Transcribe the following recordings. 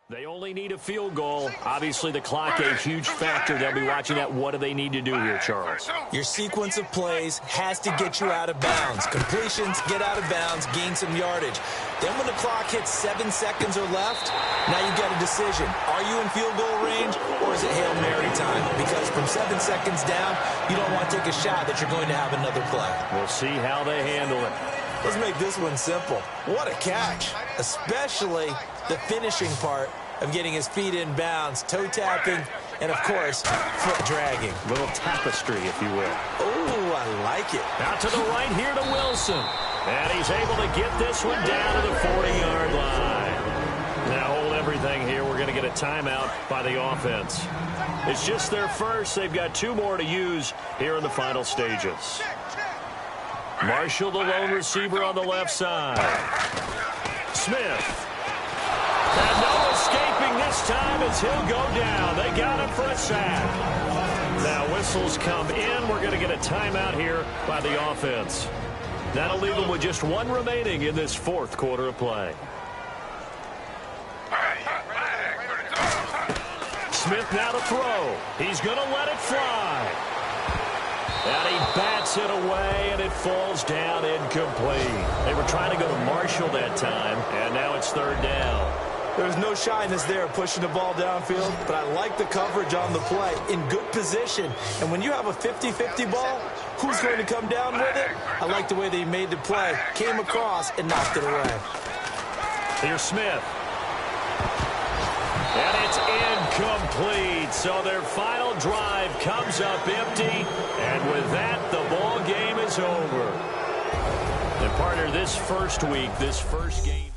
They only need a field goal. Obviously, the clock a huge factor. They'll be watching that. What do they need to do here, Charles? Your sequence of plays has to get you out of bounds. Completions, get out of bounds, gain some yardage. Then when the clock hits 7 seconds or left, now you've got a decision. Are you in field goal range, or is it Hail Mary time? Because from 7 seconds down, you don't want to take a shot that you're going to have another play. We'll see how they handle it. Let's make this one simple. What a catch, especially the finishing part of getting his feet in bounds, toe tapping, and, of course, foot dragging. Little tapestry, if you will. Oh, I like it. Out to the right here to Wilson. And he's able to get this one down to the 40-yard line. Now hold everything here. We're going to get a timeout by the offense. It's just their first. They've got 2 more to use here in the final stages. Marshall, the lone receiver on the left side. Smith. And no escaping this time as he'll go down. They got him for a sack. Now whistles come in. We're going to get a timeout here by the offense. That'll leave them with just 1 remaining in this 4th quarter of play. Smith now to throw. He's going to let it fly. And he bats it away, and it falls down incomplete. They were trying to go to Marshall that time, and now it's 3rd down. There's no shyness there pushing the ball downfield, but I like the coverage on the play. In good position. And when you have a 50-50 ball, who's going to come down with it? I like the way they made the play. Came across and knocked it away. Here's Smith. And it's incomplete. So their final drive comes up empty. And with that, the ball game is over. And partner, this first week, this first game.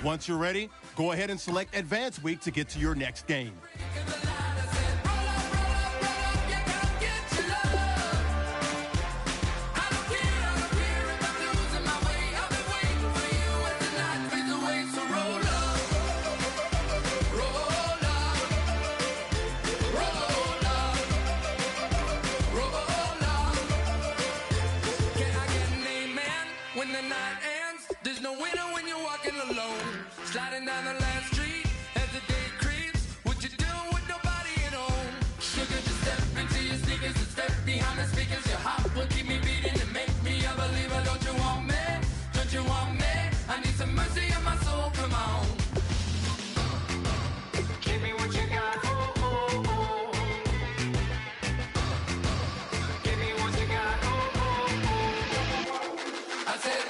Once you're ready, go ahead and select Advance Week to get to your next game. Sliding down the last street as the day creeps. What you do with nobody at home? Sugar, just step into your sneakers and step behind the speakers. Your heart will keep me beating and make me a believer. Don't you want me? Don't you want me? I need some mercy on my soul. Come on. Give me what you got. Oh, oh, oh. Give me what you got. Oh, oh, oh. I said,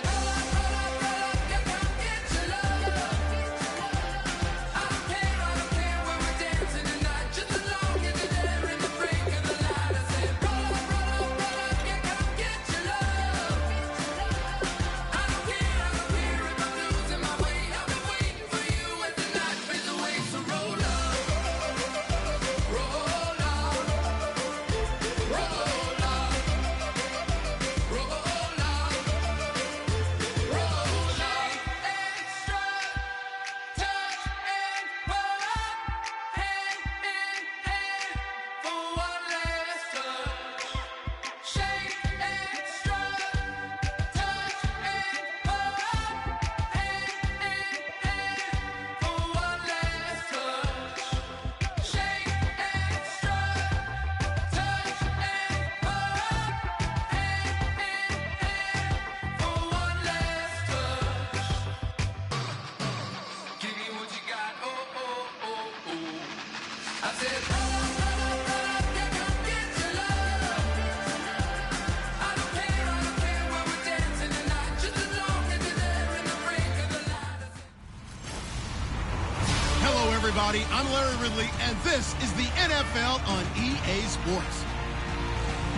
everybody. I'm Larry Ridley, and this is the NFL on EA Sports.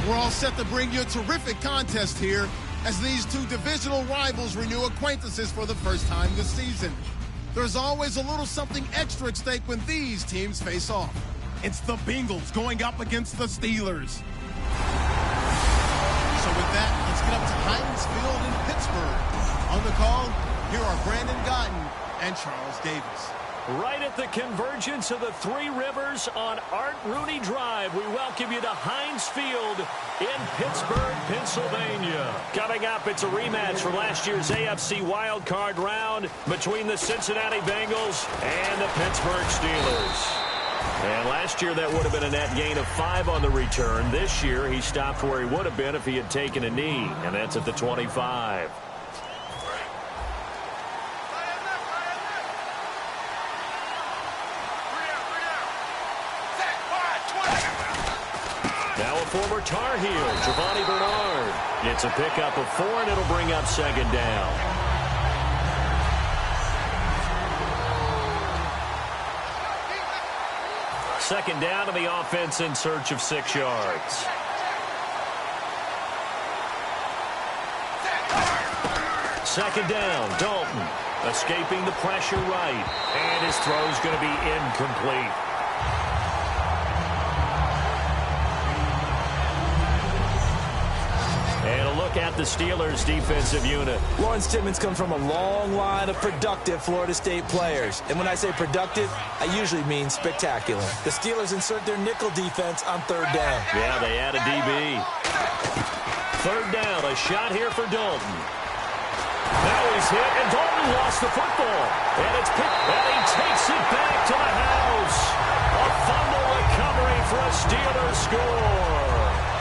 We're all set to bring you a terrific contest here as these two divisional rivals renew acquaintances for the first time this season. There's always a little something extra at stake when these teams face off. It's the Bengals going up against the Steelers. So with that, let's get up to Heinz Field in Pittsburgh. On the call, here are Brandon Gotton and Charles Davis. Right at the convergence of the Three Rivers on Art Rooney Drive, we welcome you to Heinz Field in Pittsburgh, Pennsylvania. Coming up, it's a rematch from last year's AFC wildcard round between the Cincinnati Bengals and the Pittsburgh Steelers. And last year, that would have been a net gain of 5 on the return. This year, he stopped where he would have been if he had taken a knee, and that's at the 25. Now a former Tar Heel, Giovanni Bernard. It's a pickup of 4, and it'll bring up second down. Second down, and the offense in search of 6 yards. Second down, Dalton escaping the pressure right, and his throw's going to be incomplete. And a look at the Steelers' defensive unit. Lawrence Timmons comes from a long line of productive Florida State players. And when I say productive, I usually mean spectacular. The Steelers insert their nickel defense on third down. Yeah, they add a DB. Third down, a shot here for Dalton. Now he's hit, and Dalton lost the football. And it's picked, and he takes it back to the house. A fumble recovery for a Steelers score.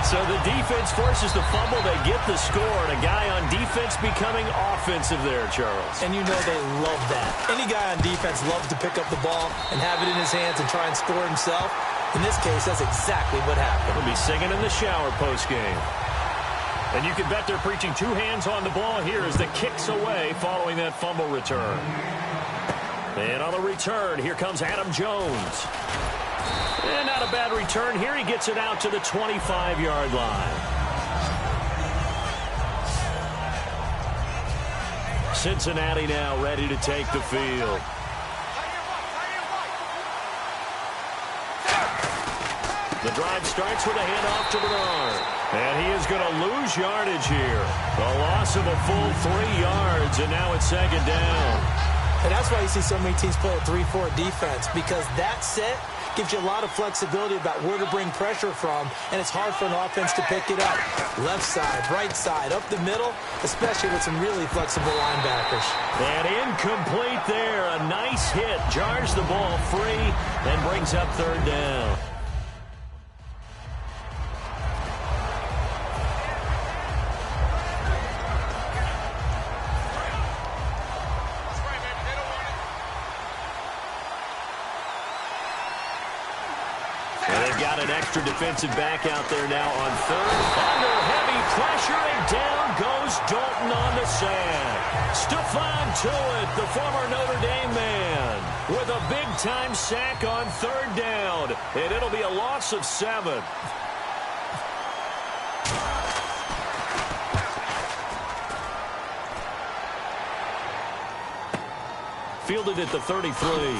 So the defense forces the fumble. They get the score, and a guy on defense becoming offensive there, Charles. And you know they love that. Any guy on defense loves to pick up the ball and have it in his hands and try and score himself. In this case, that's exactly what happened. He'll be singing in the shower post-game. And you can bet they're preaching 2 hands on the ball here as the kick's away following that fumble return. And on the return, here comes Adam Jones. And not a bad return here. He gets it out to the 25-yard line. Cincinnati now ready to take the field. The drive starts with a handoff to Bernard. And he is going to lose yardage here. A loss of a full 3 yards, and now it's second down. And that's why you see so many teams play a 3-4 defense, because that set gives you a lot of flexibility about where to bring pressure from, and it's hard for an offense to pick it up. Left side, right side, up the middle, especially with some really flexible linebackers. And incomplete there. A nice hit. Jars the ball free and brings up third down. Got an extra defensive back out there now on third. Under heavy pressure, and down goes Dalton on the sack. Stephon Tuitt, the former Notre Dame man, with a big-time sack on third down. And it'll be a loss of 7. Fielded at the 33.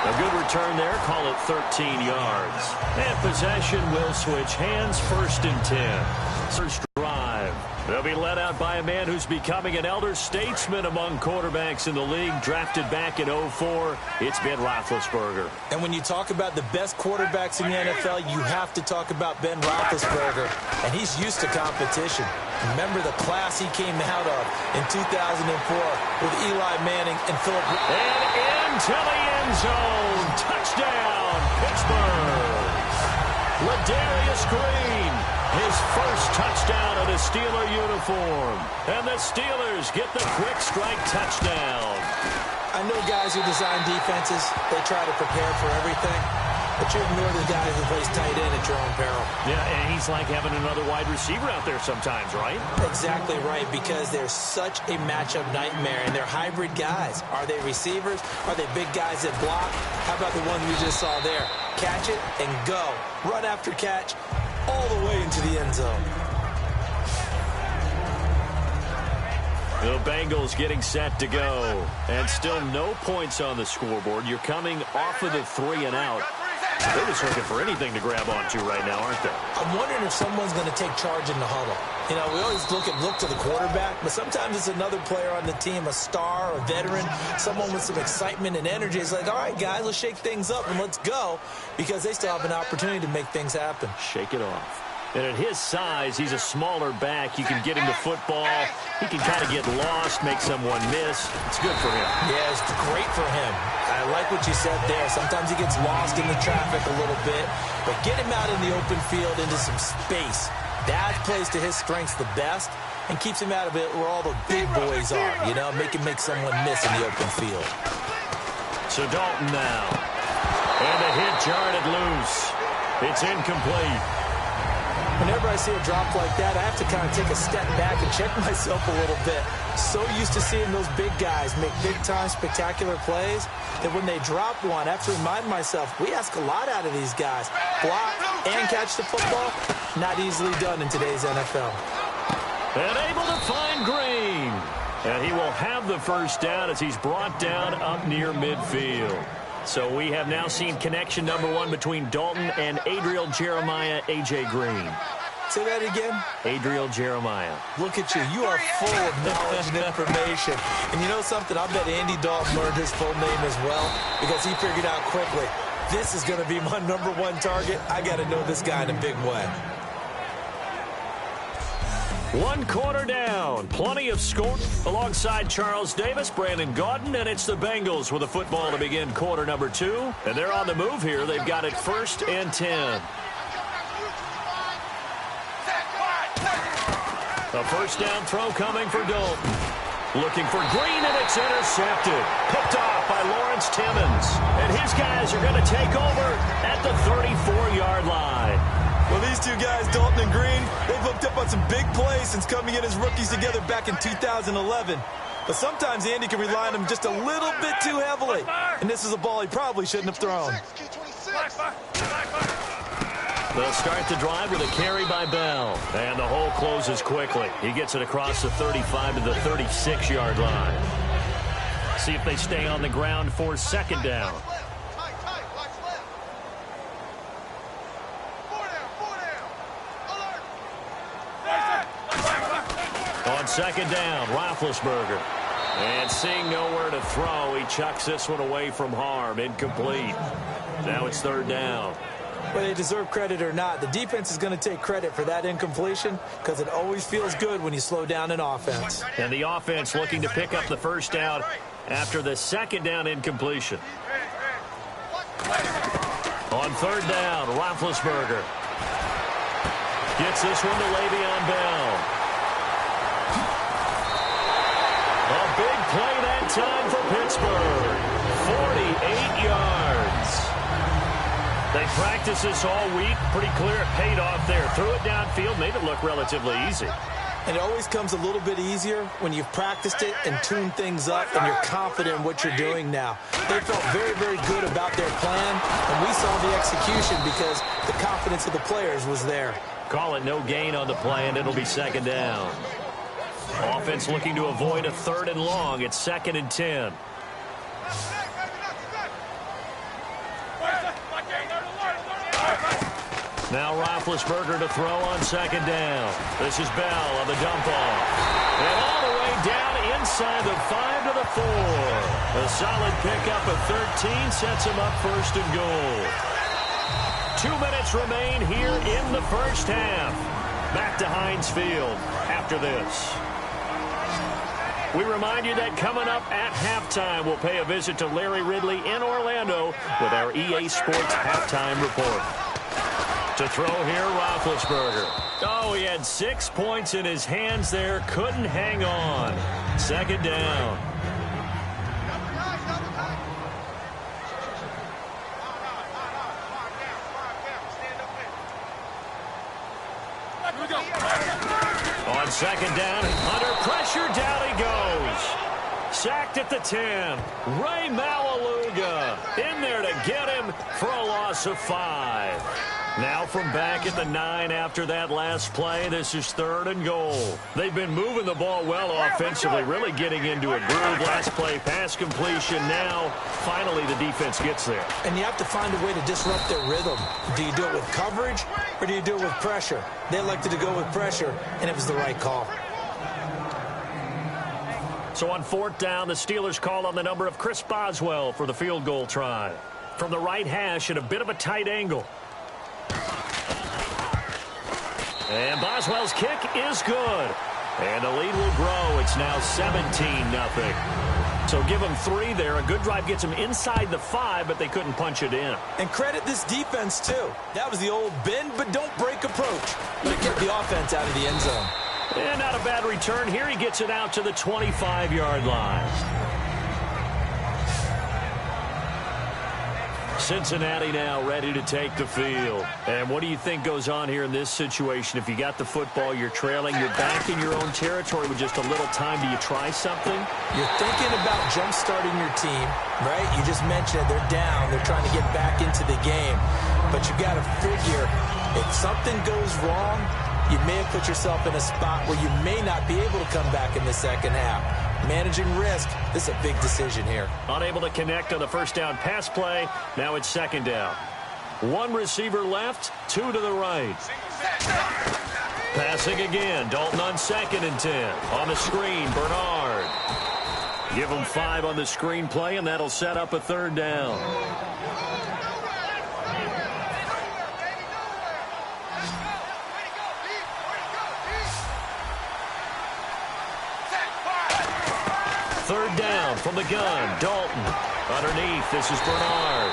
A good return there. Call it 13 yards. And possession will switch hands. 1st and 10. First drive. They'll be led out by a man who's becoming an elder statesman among quarterbacks in the league. Drafted back in 2004. It's Ben Roethlisberger. And when you talk about the best quarterbacks in the NFL, you have to talk about Ben Roethlisberger. And he's used to competition. Remember the class he came out of in 2004 with Eli Manning and Philip. And into the end zone. Touchdown, Pittsburgh. Ladarius Green, his first touchdown in a Steeler uniform. And the Steelers get the quick strike touchdown. I know guys who design defenses, they try to prepare for everything. but you ignore the guy who plays tight end at your own peril. Yeah, and he's like having another wide receiver out there sometimes, right? Exactly right, because they're such a matchup nightmare, and they're hybrid guys. Are they receivers? Are they big guys that block? How about the one we just saw there? Catch it and go. Run after catch all the way into the end zone. The Bengals getting set to go. And still no points on the scoreboard. You're coming off of the 3 and out. They're just looking for anything to grab onto right now, aren't they? I'm wondering if someone's going to take charge in the huddle. You know, we always look to the quarterback, but sometimes it's another player on the team, a star, a veteran, someone with some excitement and energy. It's like, all right, guys, let's shake things up and let's go, because they still have an opportunity to make things happen. Shake it off. And at his size, he's a smaller back. You can get him to football. He can kind of get lost, make someone miss. It's good for him. Yeah, it's great for him. I like what you said there. Sometimes he gets lost in the traffic a little bit, but get him out in the open field into some space. That plays to his strengths the best and keeps him out of it where all the big boys are, you know, make someone miss in the open field. So Dalton now. And the hit jarred it loose. It's incomplete. Whenever I see a drop like that, I have to kind of take a step back and check myself a little bit. So used to seeing those big guys make big-time spectacular plays that when they drop one, I have to remind myself, we ask a lot out of these guys. Block and catch the football, not easily done in today's NFL. And able to find Green. And he will have the first down as he's brought down up near midfield. So we have now seen connection number 1 between Dalton and Adriel Jeremiah, A.J. Green. Say that again? Adriel Jeremiah. Look at you. You are full of knowledge and information. And you know something? I bet Andy Dalton learned his full name as well because he figured out quickly, this is going to be my number 1 target. I got to know this guy in a big way. 1 quarter down. Plenty of score alongside Charles Davis, Brandon Gaudin, and it's the Bengals with the football to begin quarter number 2. And they're on the move here. They've got it 1st and 10. A first down throw coming for Dalton. Looking for Green, and it's intercepted. Picked off by Lawrence Timmons. And his guys are going to take over at the 34-yard line. Well, these two guys, Dalton and Green, they've hooked up on some big plays since coming in as rookies together back in 2011. But sometimes Andy can rely on them just a little bit too heavily. And this is a ball he probably shouldn't have thrown. They'll start the drive with a carry by Bell. And the hole closes quickly. He gets it across the 35 to the 36-yard line. See if they stay on the ground for 2nd down. On 2nd down, Roethlisberger. And seeing nowhere to throw, he chucks this one away from harm. Incomplete. Now it's 3rd down. Whether they deserve credit or not, the defense is going to take credit for that incompletion because it always feels good when you slow down an offense. And the offense looking to pick up the first down after the 2nd down incompletion. On 3rd down, Roethlisberger gets this one to Le'Veon Bell. A big play that time for Pittsburgh. 48 yards. They practiced this all week. Pretty clear it paid off there. Threw it downfield, made it look relatively easy. And it always comes a little bit easier when you've practiced it and tuned things up and you're confident in what you're doing now. They felt very, very good about their plan, and we saw the execution because the confidence of the players was there. Call it no gain on the play, and it'll be 2nd down. Offense looking to avoid a 3rd and long. It's 2nd and 10. Now Roethlisberger to throw on 2nd down. This is Bell on the dump off. And all the way down inside the 5 to the 4. A solid pickup of 13 sets him up 1st and goal. 2 minutes remain here in the first half. Back to Heinz Field after this. We remind you that coming up at halftime, we'll pay a visit to Larry Ridley in Orlando with our EA Sports Halftime Report. To throw here, Roethlisberger. Oh, he had 6 points in his hands there. Couldn't hang on. 2nd down. Second down, under pressure, down he goes. Sacked at the 10. Ray Malaluga in there to get him for a loss of 5. Now from back at the 9 after that last play, this is 3rd and goal. They've been moving the ball well offensively, really getting into a groove. Last play, pass completion. Now, finally, the defense gets there. And you have to find a way to disrupt their rhythm. Do you do it with coverage, or do you do it with pressure? They elected to go with pressure, and it was the right call. So on 4th down, the Steelers call on the number of Chris Boswell for the field goal try. From the right hash at a bit of a tight angle. And Boswell's kick is good. And the lead will grow. It's now 17-0. So give them 3 there. A good drive gets them inside the 5, but they couldn't punch it in. And credit this defense, too. That was the old bend but don't break approach. But it kept the offense out of the end zone. And not a bad return here. He gets it out to the 25-yard line. Cincinnati now ready to take the field. And what do you think goes on here in this situation? If you got the football, you're trailing, you're back in your own territory with just a little time. Do you try something? You're thinking about jump-starting your team, right? You just mentioned it. They're down. They're trying to get back into the game. But you got to figure, if something goes wrong, you may have put yourself in a spot where you may not be able to come back in the second half. Managing risk, this is a big decision here. Unable to connect on the first down pass play. Now it's 2nd down. 1 receiver left, 2 to the right. Passing again. Dalton on 2nd and 10. On the screen, Bernard. Give him 5 on the screen play, and that'll set up a 3rd down. Third down from the gun. Dalton. Underneath, this is Bernard.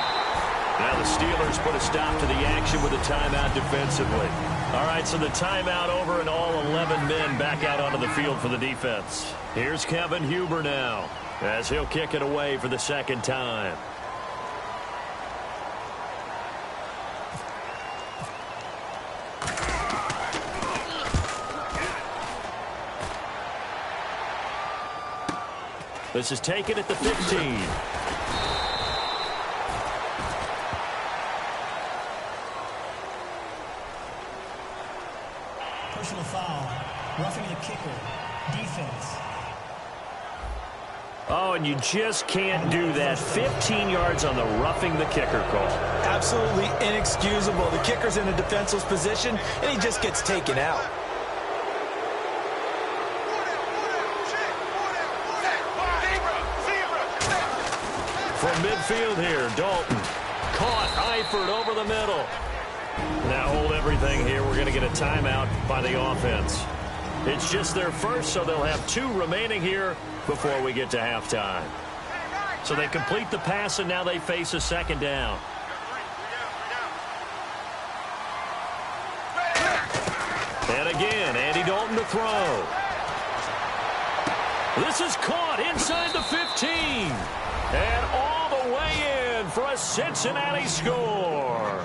Now the Steelers put a stop to the action with a timeout defensively. All right, so the timeout over and all 11 men back out onto the field for the defense. Here's Kevin Huber now as he'll kick it away for the 2nd time. This is taken at the 15. Personal foul. Roughing the kicker. Defense. Oh, and you just can't do that. 15 yards on the roughing the kicker call. Absolutely inexcusable. The kicker's in a defenseless position, and he just gets taken out. From midfield here, Dalton. Caught, Eifert over the middle. Now hold everything here. We're going to get a timeout by the offense. It's just their first, so they'll have 2 remaining here before we get to halftime. So they complete the pass, and now they face a 2nd down. And again, Andy Dalton to throw. This is caught inside the 15. And all the way in for a Cincinnati score.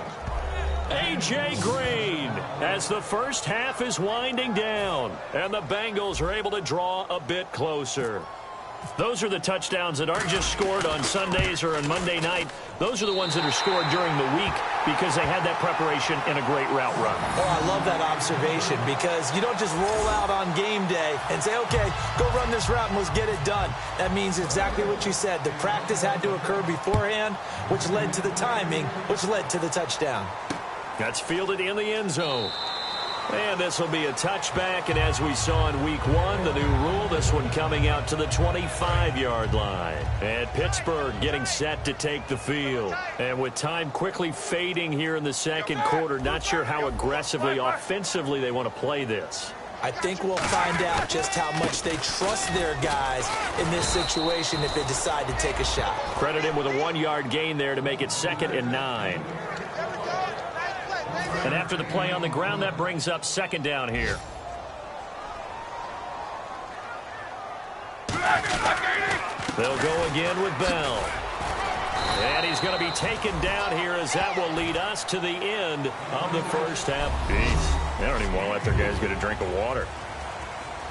A.J. Green as the first half is winding down. And the Bengals are able to draw a bit closer. Those are the touchdowns that aren't just scored on Sundays or on Monday night. Those are the ones that are scored during the week because they had that preparation and a great route run. Oh, I love that observation because you don't just roll out on game day and say, okay, go run this route and let's get it done. That means exactly what you said. The practice had to occur beforehand, which led to the timing, which led to the touchdown. That's fielded in the end zone. And this will be a touchback, and as we saw in week 1, the new rule, this one coming out to the 25-yard line. And Pittsburgh getting set to take the field. And with time quickly fading here in the 2nd quarter, not sure how aggressively, offensively they want to play this. I think we'll find out just how much they trust their guys in this situation if they decide to take a shot. Credit him with a 1-yard gain there to make it 2nd and 9. And after the play on the ground, that brings up 2nd down here. They'll go again with Bell. And he's going to be taken down here as that will lead us to the end of the first half. Jeez, they don't even want to let their guys get a drink of water.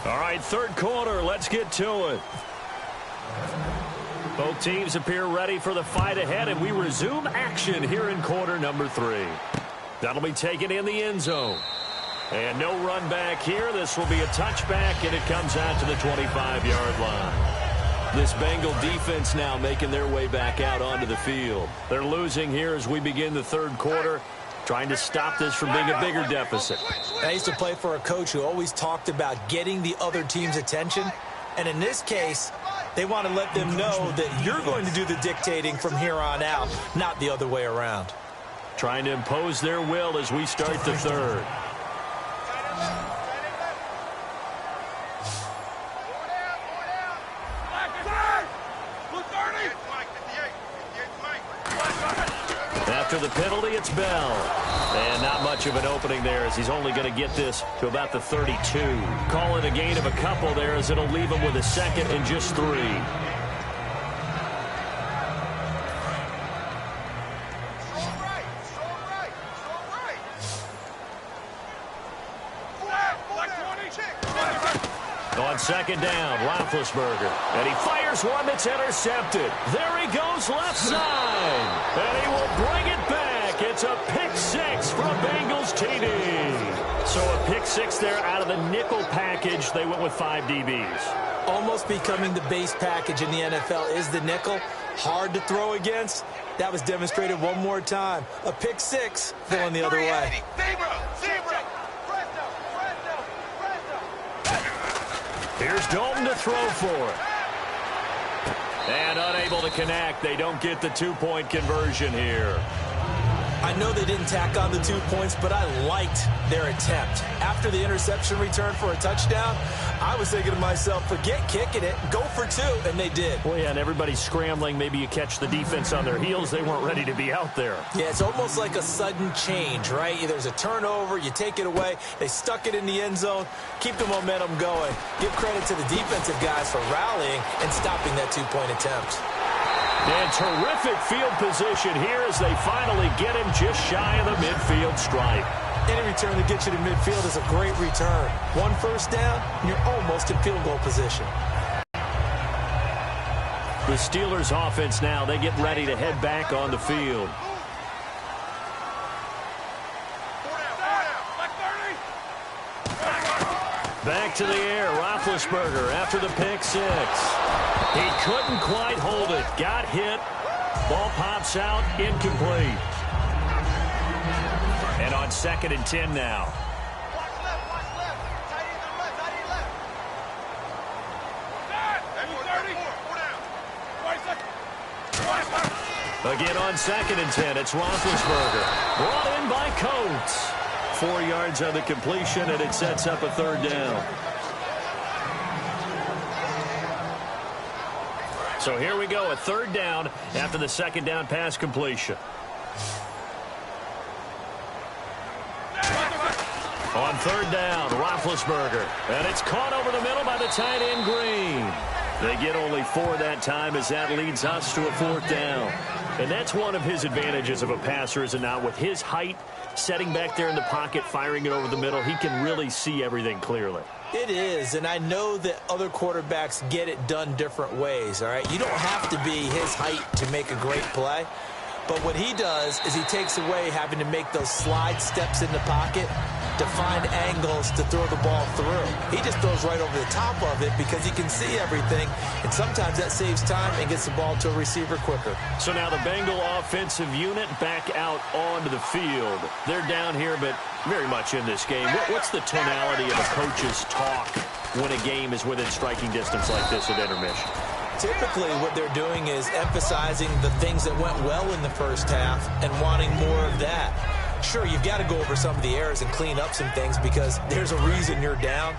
All right, third quarter. Let's get to it. Both teams appear ready for the fight ahead, and we resume action here in quarter number 3. That'll be taken in the end zone. And no run back here. This will be a touchback, and it comes out to the 25-yard line. This Bengal defense now making their way back out onto the field. They're losing here as we begin the third quarter, trying to stop this from being a bigger deficit. I used to play for a coach who always talked about getting the other team's attention. And in this case, they want to let them know that you're going to do the dictating from here on out, not the other way around. Trying to impose their will as we start the third. After the penalty, it's Bell. And not much of an opening there as he's only going to get this to about the 32. Call it a gain of a couple there as it'll leave him with a second and just 3. On second down, Roethlisberger. And he fires one that's intercepted. There he goes left side. And he will bring it back. It's a pick 6 for a Bengals TD. So a pick 6 there out of the nickel package. They went with 5 DBs. Almost becoming the base package in the NFL is the nickel. Hard to throw against. That was demonstrated one more time. A pick 6 going the other way. Here's Dalton to throw for it. And unable to connect. They don't get the 2-point conversion here. I know they didn't tack on the 2 points, but I liked their attempt. After the interception return for a touchdown, I was thinking to myself, forget kicking it, go for 2, and they did. Well, yeah, and everybody's scrambling. Maybe you catch the defense on their heels. They weren't ready to be out there. Yeah, it's almost like a sudden change, right? There's a turnover, you take it away, they stuck it in the end zone, keep the momentum going. Give credit to the defensive guys for rallying and stopping that 2-point attempt. And terrific field position here as they finally get him just shy of the midfield stripe. Any return that gets you to midfield is a great return. 1 first down, and you're almost in field goal position. The Steelers offense now, they get ready to head back on the field. Back to the air, Roethlisberger after the pick 6. He couldn't quite hold it. Got hit. Ball pops out, incomplete. And on 2nd and 10 now. Again on 2nd and 10, it's Roethlisberger. Brought in by Coates. 4 yards on the completion, and it sets up a 3rd down. So here we go, a 3rd down after the 2nd down pass completion. On 3rd down, Roethlisberger. And it's caught over the middle by the tight end, Green. They get only 4 that time as that leads us to a 4th down. And that's one of his advantages of a passer, is it not? With his height, setting back there in the pocket, firing it over the middle, he can really see everything clearly. It is, and I know that other quarterbacks get it done different ways, all right? You don't have to be his height to make a great play. But what he does is he takes away having to make those slide steps in the pocket to find angles to throw the ball through. He just throws right over the top of it because he can see everything, and sometimes that saves time and gets the ball to a receiver quicker. So now the Bengal offensive unit back out onto the field. They're down here, but very much in this game. What's the tonality of a coach's talk when a game is within striking distance like this at intermission? Typically what they're doing is emphasizing the things that went well in the first half and wanting more of that. Sure, you've got to go over some of the errors and clean up some things because there's a reason you're down.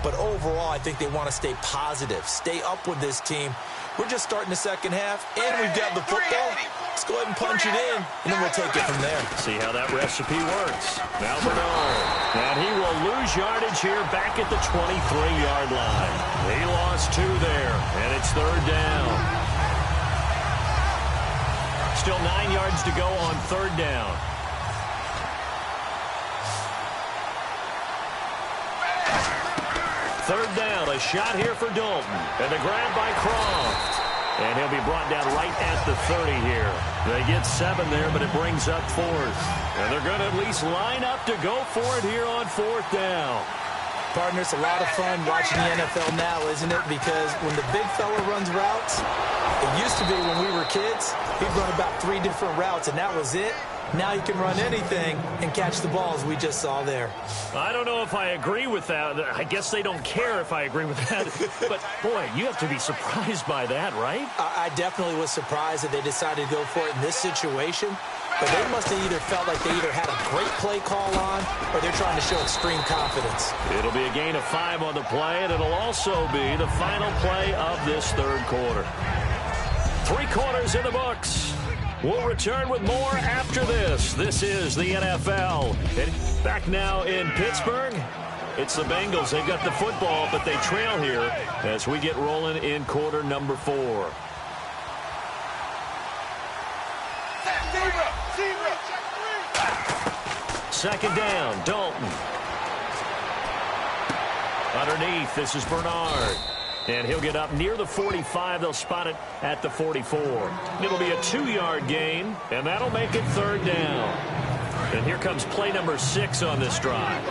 But overall, I think they want to stay positive, stay up with this team. We're just starting the second half, and we've got the football. Let's go ahead and punch it in, and then we'll take it from there. See how that recipe works. Now Bernard. And he will lose yardage here back at the 23-yard line. He lost 2 there, and it's 3rd down. Still 9 yards to go on 3rd down. Third down, a shot here for Dalton. And the grab by Croft. And he'll be brought down right at the 30 here. They get 7 there, but it brings up 4th. And they're going to at least line up to go for it here on 4th down. Partner, it's a lot of fun watching the NFL now, isn't it? Because when the big fella runs routes, it used to be when we were kids, he'd run about 3 different routes, and that was it. Now you can run anything and catch the balls we just saw there. I don't know if I agree with that. I guess they don't care if I agree with that. But, boy, you have to be surprised by that, right? I definitely was surprised that they decided to go for it in this situation. But they must have either felt like they either had a great play call on or they're trying to show extreme confidence. It'll be a gain of 5 on the play, and it'll also be the final play of this third quarter. 3 quarters in the books. We'll return with more after this. This is the NFL. And back now in Pittsburgh, it's the Bengals. They've got the football, but they trail here as we get rolling in quarter number 4. Second down, Dalton. Underneath, this is Bernard. And he'll get up near the 45. They'll spot it at the 44. It'll be a 2-yard gain, and that'll make it third down. And here comes play number 6 on this drive.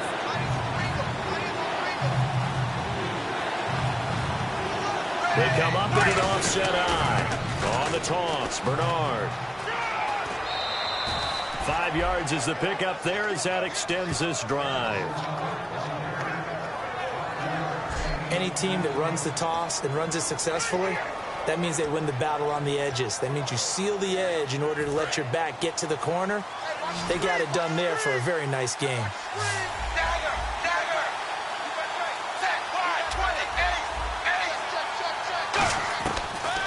They come up in an offset eye. On the toss, Bernard. 5 yards is the pickup there as that extends this drive. Any team that runs the toss and runs it successfully, that means they win the battle on the edges. That means you seal the edge in order to let your back get to the corner. They got it done there for a very nice game.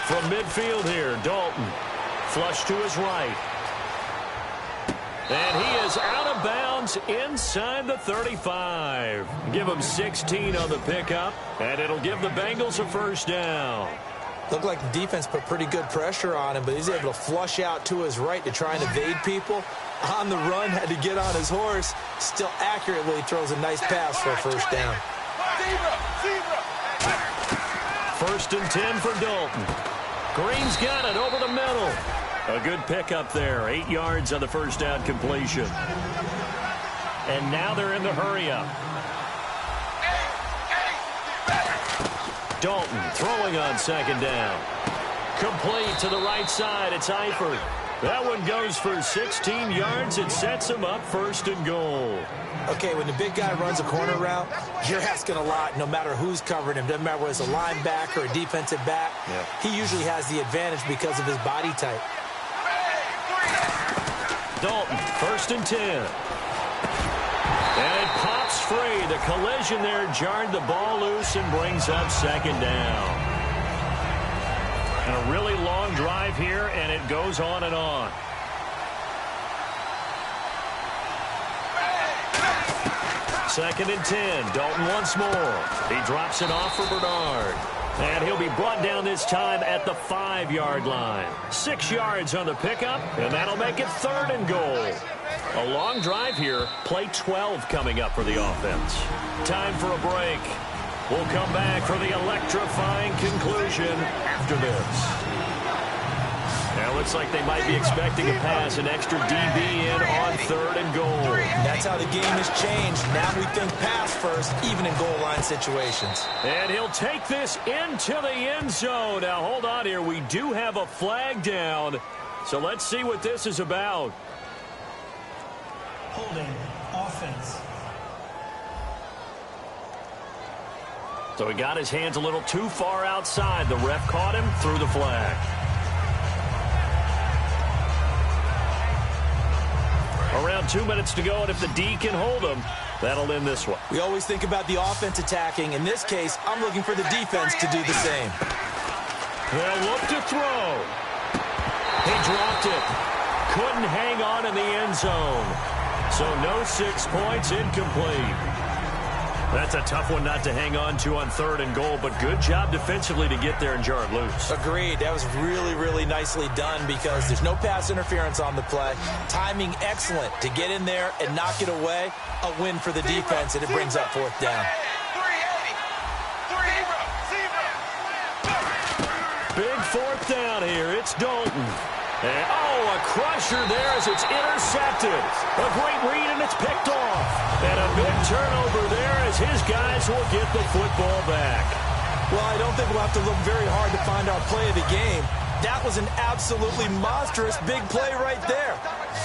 From midfield here, Dalton. Flush to his right. And he is out of bounds inside the 35. Give him 16 on the pickup, and it'll give the Bengals a first down. Looked like the defense put pretty good pressure on him, but he's able to flush out to his right to try and evade people. On the run, had to get on his horse. Still accurately throws a nice pass for a first down. First and 10 for Dalton. Green's got it over the middle. A good pickup there. 8 yards on the first down completion. And now they're in the hurry-up. Dalton throwing on second down. Complete to the right side. It's Eifert. That one goes for 16 yards. It sets him up first and goal. Okay, when the big guy runs a corner route, you're asking a lot no matter who's covering him. Doesn't matter whether it's a linebacker or a defensive back. Yeah. He usually has the advantage because of his body type. Dalton, first and 10. And it pops free. The collision there jarred the ball loose and brings up second down. And a really long drive here, and it goes on and on. Second and 10. Dalton once more. He drops it off for Bernard. And he'll be brought down this time at the 5-yard line. 6 yards on the pickup, and that'll make it third and goal. A long drive here. Play 12 coming up for the offense. Time for a break. We'll come back for the electrifying conclusion after this. Now, looks like they might be expecting a pass, an extra DB in on third and goal. That's how the game has changed. Now we think pass first, even in goal line situations. And he'll take this into the end zone. Now, hold on here. We do have a flag down. So let's see what this is about. Holding offense. So he got his hands a little too far outside. The ref caught him, threw the flag. Around 2 minutes to go, and if the D can hold them, that'll end this one. We always think about the offense attacking. In this case, I'm looking for the defense to do the same. They'll look to throw. He dropped it. Couldn't hang on in the end zone. So no 6 points, incomplete. That's a tough one not to hang on to on third and goal, but good job defensively to get there and jar it loose. Agreed. That was really, really nicely done because there's no pass interference on the play. Timing excellent to get in there and knock it away. A win for the defense, and it brings up fourth down. big fourth down here. It's Dalton. And, a crusher there as it's intercepted. A great read, and it's picked off. And a big turnover there as his guys will get the football back. Well, I don't think we'll have to look very hard to find our play of the game. That was an absolutely monstrous big play right there.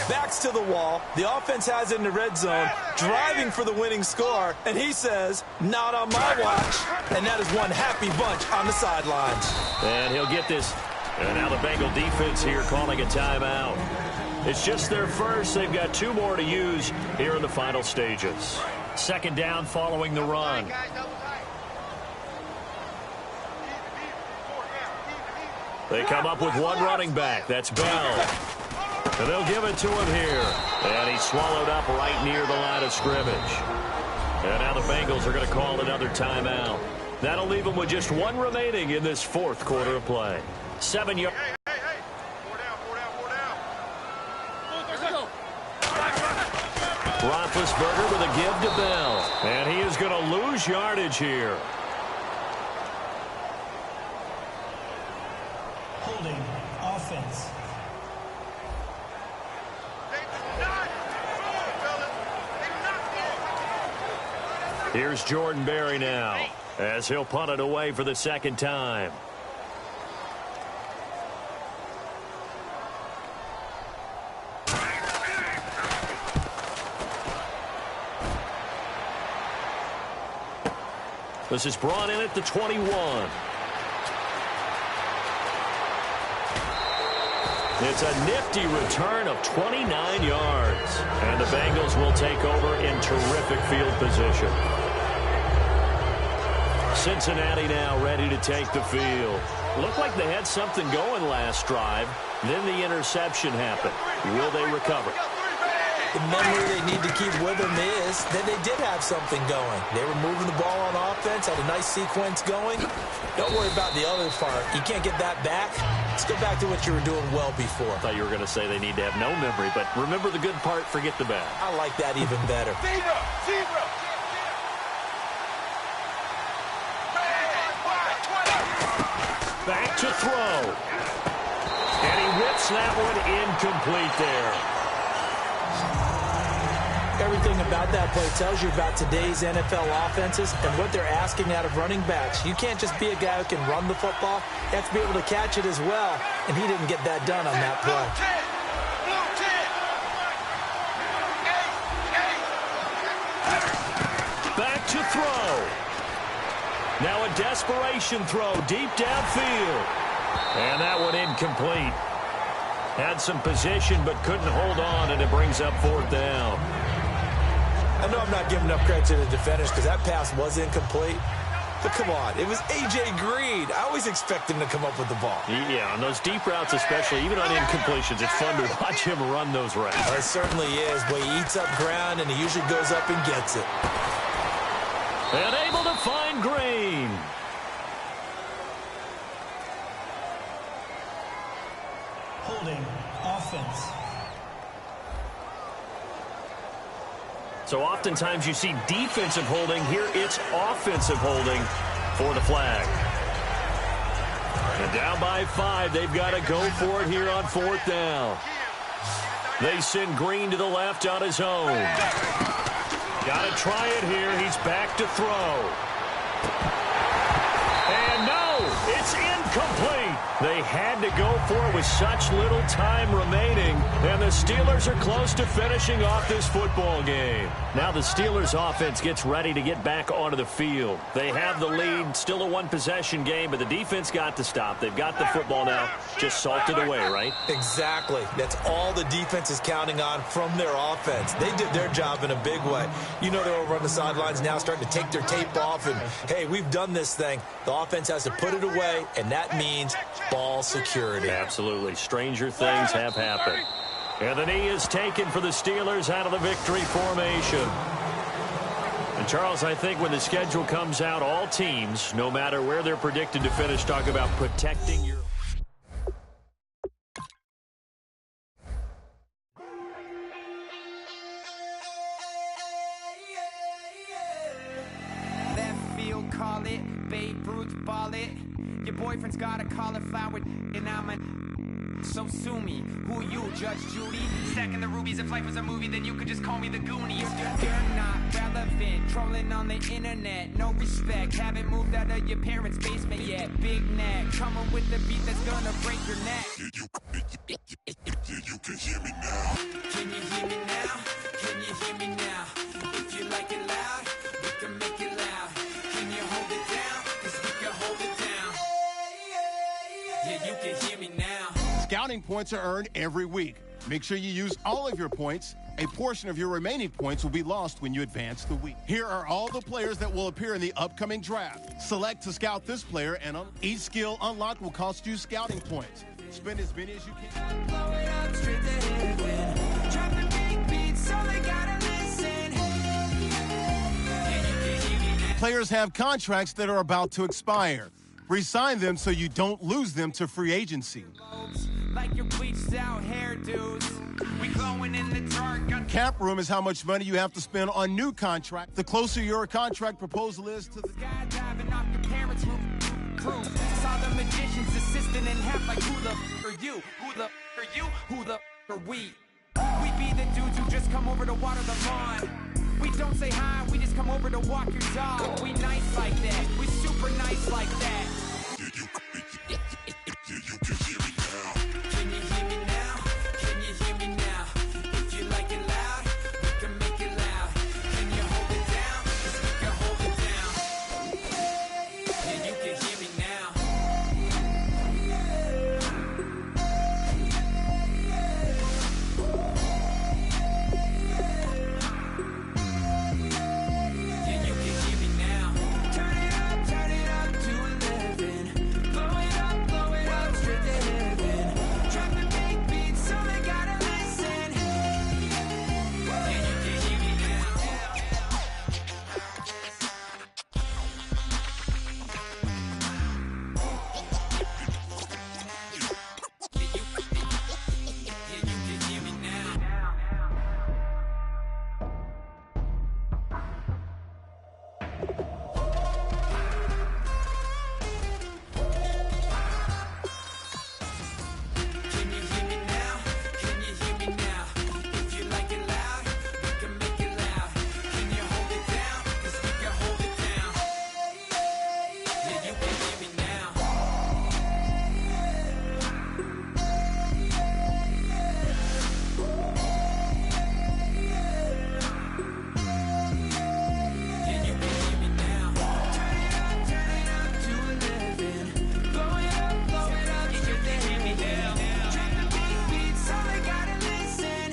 Backs to the wall. The offense has it in the red zone, driving for the winning score. And he says, not on my watch. And that is one happy bunch on the sidelines. And he'll get this. And now the Bengal defense here calling a timeout. It's just their first. They've got 2 more to use here in the final stages. Second down following the run. They come up with one running back. That's Bell. And they'll give it to him here. And he's swallowed up right near the line of scrimmage. And now the Bengals are going to call another timeout. That'll leave them with just 1 remaining in this fourth quarter of play. 7 yards. Roethlisberger with a give to Bell. And he is going to lose yardage here. Holding offense. Here's Jordan Berry now as he'll punt it away for the second time. This is brought in at the 21. It's a nifty return of 29 yards. And the Bengals will take over in terrific field position. Cincinnati now ready to take the field. Looked like they had something going last drive. Then the interception happened. Will they recover? The memory they need to keep with them is that they did have something going. They were moving the ball on offense, had a nice sequence going. Don't worry about the other part. You can't get that back. Let's go back to what you were doing well before. I thought you were going to say they need to have no memory, but remember the good part, forget the bad. I like that even better. Back to throw. And he whips that one incomplete there. Everything about that play tells you about today's NFL offenses and what they're asking out of running backs. You can't just be a guy who can run the football. You have to be able to catch it as well, and he didn't get that done on that play. Back to throw. Now a desperation throw deep downfield. And that one incomplete. Had some position but couldn't hold on, and it brings up fourth down. I know I'm not giving enough credit to the defenders because that pass was incomplete. But come on, it was A.J. Green. I always expect him to come up with the ball. Yeah, on those deep routes especially, even on incompletions, it's fun to watch him run those routes. It certainly is, but he eats up ground and he usually goes up and gets it. And able to find Green. Holding offense. So oftentimes you see defensive holding. Here it's offensive holding for the flag. And down by 5, they've got to go for it here on fourth down. They send Green to the left on his own. Got to try it here. He's back to throw. And no, it's incomplete. They had to go for it with such little time remaining, and the Steelers are close to finishing off this football game. Now the Steelers offense gets ready to get back onto the field. They have the lead, still a one-possession game, but the defense got to stop. They've got the football now, just salted away, right? Exactly. That's all the defense is counting on from their offense. They did their job in a big way. You know they're over on the sidelines now starting to take their tape off, and, hey, we've done this thing. The offense has to put it away, and that means ball security. Absolutely. Stranger things have happened. And the knee is taken for the Steelers out of the victory formation. And, Charles, I think when the schedule comes out, all teams, no matter where they're predicted to finish, talk about protecting your... Left field, call it. Babe Ruth, ball it. Your boyfriend's got a cauliflower, and I'm a... So sue me. Who you, Judge Judy? Stacking the rubies. If life was a movie, then you could just call me the Goonies. You're not relevant. Trolling on the internet. No respect. Haven't moved out of your parents' basement yet. Big neck. Coming with the beat that's gonna break your neck. You can hear me now. Can you hear me now? Can you hear me now? If you like it loud, we can make it loud. Can you hold it down? 'Cause we can hold it down. Yeah, you can hear me now. Scouting points are earned every week. Make sure you use all of your points. A portion of your remaining points will be lost when you advance the week. Here are all the players that will appear in the upcoming draft. Select to scout this player, and each skill unlocked will cost you scouting points. Spend as many as you can. Blow it up straight to heaven. Drop the big beats so they gotta listen. Yeah, you can hear me now. Players have contracts that are about to expire. Resign them so you don't lose them to free agency. Like your bleached out hairdos. We glowing in the dark. Cap room is how much money you have to spend on new contract. The closer your contract proposal is to the... Skydiving off your parents' roof. Saw the magician's assistant and half like who the f are you? Who the f are you? Who the f are we? We be the dudes who just come over to water the lawn. We don't say hi, we just come over to walk your dog. We nice like that, we super nice like that. You can hear me now. Can you hear me now? Can you hear me now? If you like it loud, we can make it loud. Can you hold it down? 'Cause we can hold it down. Yeah, you can hear me now. Yeah, you can hear me now. Turn it up to 11. Blow it up straight to heaven. Drop the big beats so they gotta listen. Yeah, you can hear me now. Yeah, you can hear me now. Can you hear me now? Can you hear me now? If you like it loud, we can make it loud. Can you hold it down? 'Cause we can hold it down. Yeah, you can hear me now. Yeah, you can hear me now. Turn it up to 11. Blow it up straight to hear me now. Drop the big beats so they gotta listen.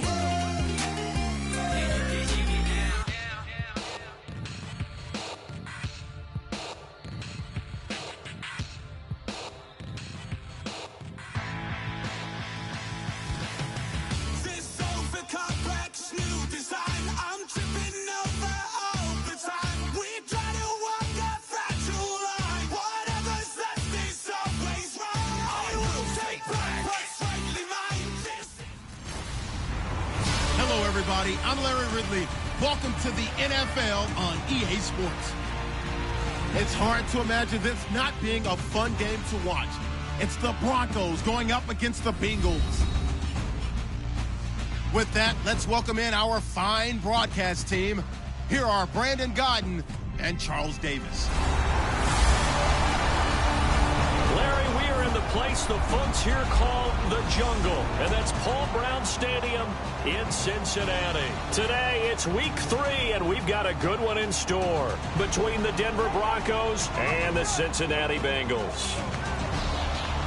Yeah, you can hear me now. This overcomplex new design. I'm tripping over all the time. We try to walk a fragile line. Whatever's left is always right. I will take back what's rightly mine. Hello, everybody. I'm Larry Ridley. Welcome to the NFL on EA Sports. It's hard to imagine this not being a fun game to watch. It's the Broncos going up against the Bengals. With that, let's welcome in our fine broadcast team. Here are Brandon Godden and Charles Davis. Larry, we are in the place the folks here call the Jungle, and that's Paul Brown Stadium in Cincinnati. Today, it's week 3, and we've got a good one in store between the Denver Broncos and the Cincinnati Bengals.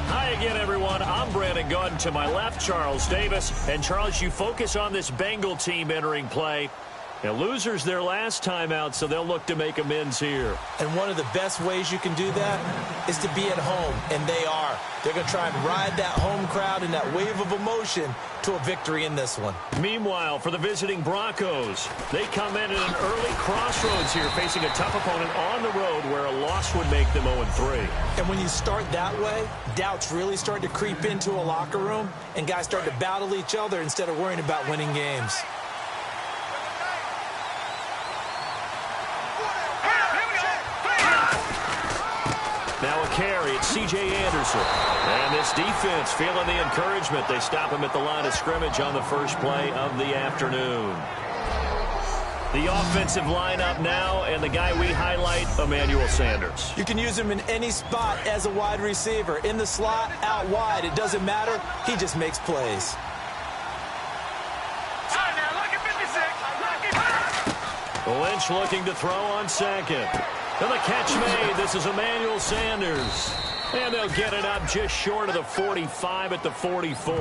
Hi again, everyone. I'm Brandon Godden. To my left, Charles Davis. And, Charles, you focus on this Bengal team entering play. Now, losers their last time out, so they'll look to make amends here. And one of the best ways you can do that is to be at home, and they are. They're going to try and ride that home crowd and that wave of emotion to a victory in this one. Meanwhile, for the visiting Broncos, they come in at an early crossroads here, facing a tough opponent on the road where a loss would make them 0-3. And when you start that way, doubts really start to creep into a locker room, and guys start to battle each other instead of worrying about winning games. Now a carry. It's C.J. Anderson. And this defense feeling the encouragement. They stop him at the line of scrimmage on the first play of the afternoon. The offensive lineup now, and the guy we highlight, Emmanuel Sanders. You can use him in any spot as a wide receiver. In the slot, out wide. It doesn't matter. He just makes plays. Lynch looking to throw on second. And the catch made. This is Emmanuel Sanders. And they'll get it up just short of the 45 at the 44.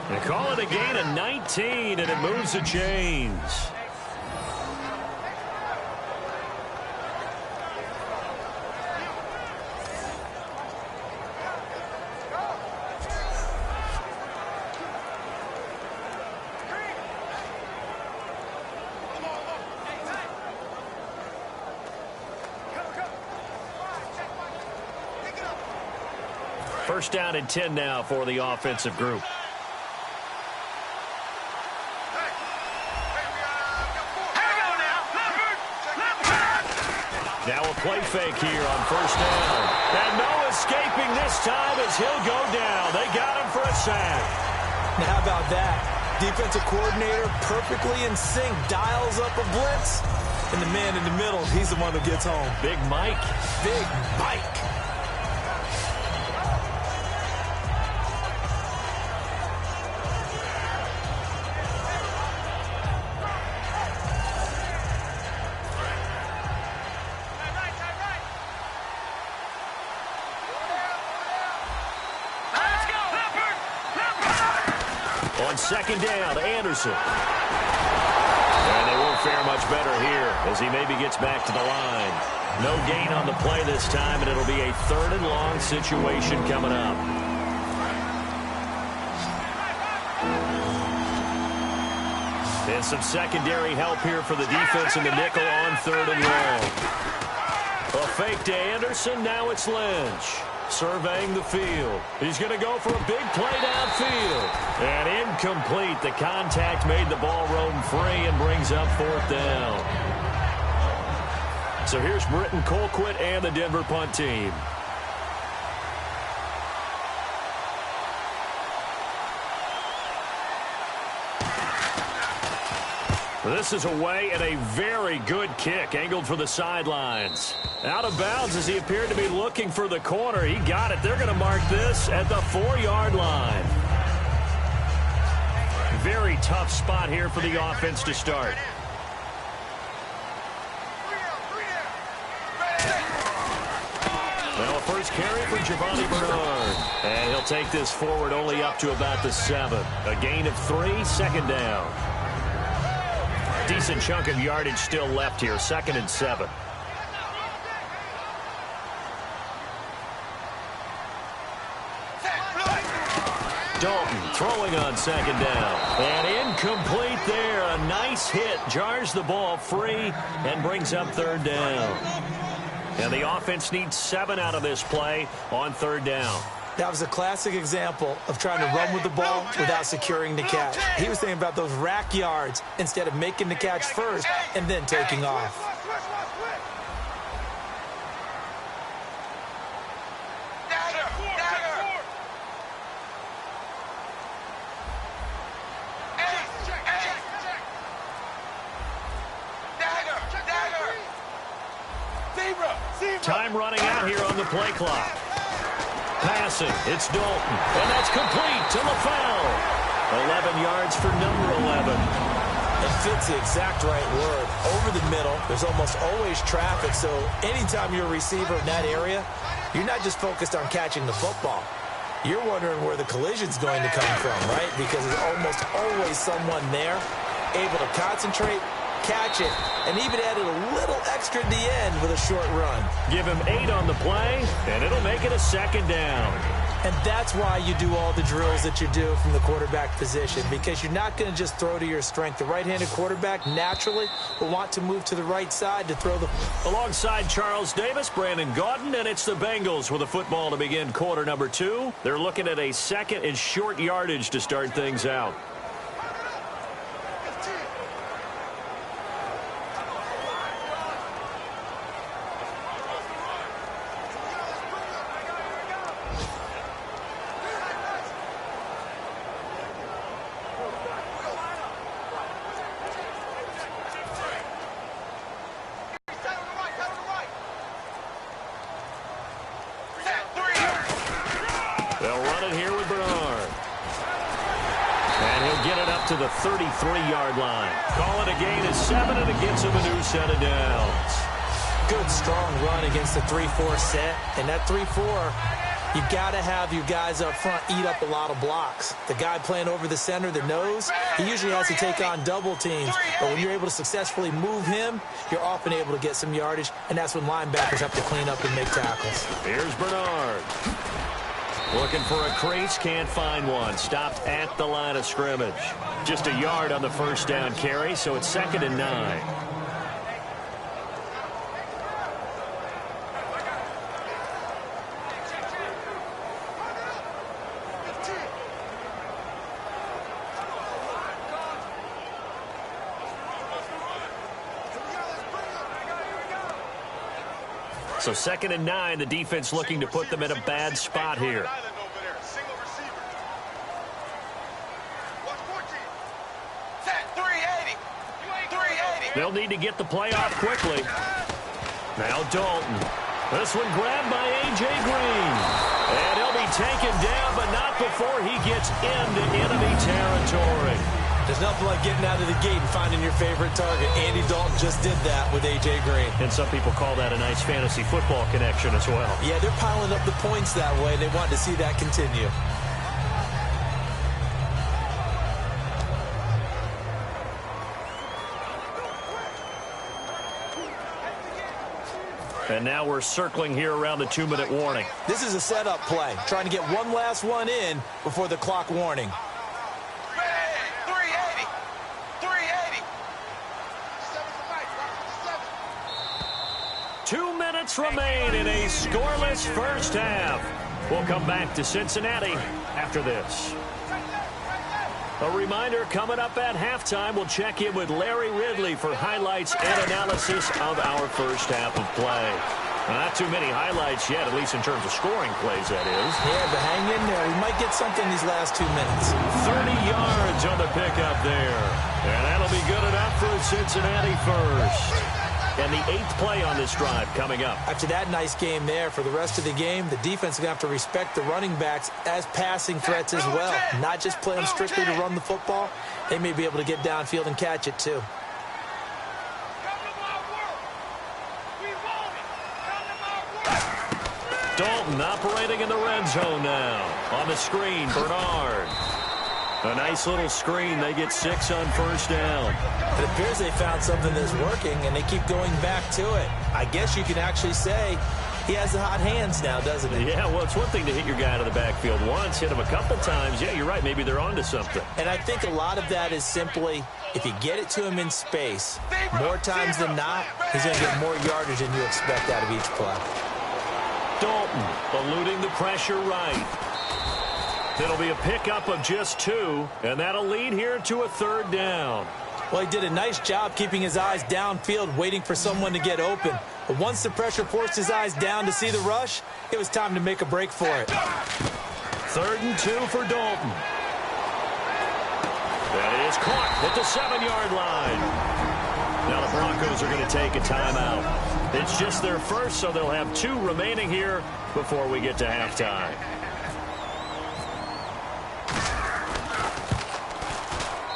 They call it a gain of 19, and it moves the chains. First down and 10 now for the offensive group. Now a play fake here on first down. And no escaping this time as he'll go down. They got him for a sack. Now, how about that? Defensive coordinator perfectly in sync, dials up a blitz. And the man in the middle, he's the one who gets home. Big Mike. Big Mike. On second down, Anderson. And they won't fare much better here as he maybe gets back to the line. No gain on the play this time, and it'll be a third and long situation coming up. And some secondary help here for the defense in the nickel on third and long. A fake to Anderson. Now it's Lynch. Surveying the field. He's going to go for a big play downfield. And incomplete. The contact made the ball roam free and brings up fourth down. So here's Britton Colquitt and the Denver punt team. This is away and a very good kick angled for the sidelines. Out of bounds as he appeared to be looking for the corner. He got it. They're going to mark this at the 4-yard line. Very tough spot here for the offense to start. Well, first carry for Giovanni Bernard. And he'll take this forward only up to about the 7. A gain of 3, second down. Decent chunk of yardage still left here, 2nd and 7. Dalton throwing on second down. And incomplete there. A nice hit. Jars the ball free and brings up third down. And the offense needs 7 out of this play on third down. That was a classic example of trying to run with the ball without securing the catch. He was thinking about those rack yards instead of making the catch first and then taking off. Time running out here on the play clock. Passing, it's Dalton, and that's complete to LaFell. 11 yards for number 11. It fits the exact right word. Over the middle, there's almost always traffic, so anytime you're a receiver in that area, you're not just focused on catching the football. You're wondering where the collision's going to come from, right? Because there's almost always someone there able to concentrate, catch it, and even added a little extra at the end with a short run. Give him 8 on the play, and it'll make it a second down. And that's why you do all the drills that you do from the quarterback position, because you're not going to just throw to your strength. The right-handed quarterback naturally will want to move to the right side to throw the... Alongside Charles Davis, Brandon Gaudin, and it's the Bengals with a football to begin quarter number 2. They're looking at a second and short yardage to start things out. on it here with Bernard. And he'll get it up to the 33-yard line. Call it a gain of 7, and it gets him a new set of downs. Good, strong run against the 3-4 set. And that 3-4, you got to have your guys up front eat up a lot of blocks. The guy playing over the center, the nose, he usually has to take on double teams. But when you're able to successfully move him, you're often able to get some yardage, and that's when linebackers have to clean up and make tackles. Here's Bernard. Looking for a crease, can't find one. Stopped at the line of scrimmage. Just a yard on the first down carry, so it's 2nd and 9. So 2nd and 9, the defense looking to put them in a bad spot here. They'll need to get the play off quickly. Now Dalton. This one grabbed by A.J. Green. And he'll be taken down, but not before he gets into enemy territory. There's nothing like getting out of the gate and finding your favorite target. Andy Dalton just did that with A.J. Green. And some people call that a nice fantasy football connection as well. Yeah, they're piling up the points that way, and they want to see that continue. And now we're circling here around the 2-minute warning. This is a setup play, trying to get one last one in before the clock warning. 2 minutes remain in a scoreless first half. We'll come back to Cincinnati after this. A reminder, coming up at halftime, we'll check in with Larry Ridley for highlights and analysis of our first half of play. Not too many highlights yet, at least in terms of scoring plays, that is. Yeah, but hang in there. We might get something these last 2 minutes. 30 yards on the pickup there. And that'll be good enough for Cincinnati first. And the 8th play on this drive coming up. After that nice game there, for the rest of the game, the defense is going to have to respect the running backs as passing threats as well. Not just play them strictly to run the football. They may be able to get downfield and catch it too. Dalton operating in the red zone now. On the screen, Bernard. A nice little screen. They get 6 on first down. It appears they found something that's working, and they keep going back to it. I guess you can actually say he has the hot hands now, doesn't he? Yeah, well, it's one thing to hit your guy out of the backfield once, hit him a couple times. Yeah, you're right. Maybe they're onto something. And I think a lot of that is simply, if you get it to him in space, more times than not, he's going to get more yardage than you expect out of each play. Dalton eluding the pressure right. It'll be a pickup of just 2, and that'll lead here to a 3rd down. Well, he did a nice job keeping his eyes downfield, waiting for someone to get open. But once the pressure forced his eyes down to see the rush, it was time to make a break for it. 3rd and 2 for Dalton. That is caught at the 7-yard line. Now the Broncos are going to take a timeout. It's just their first, so they'll have 2 remaining here before we get to halftime.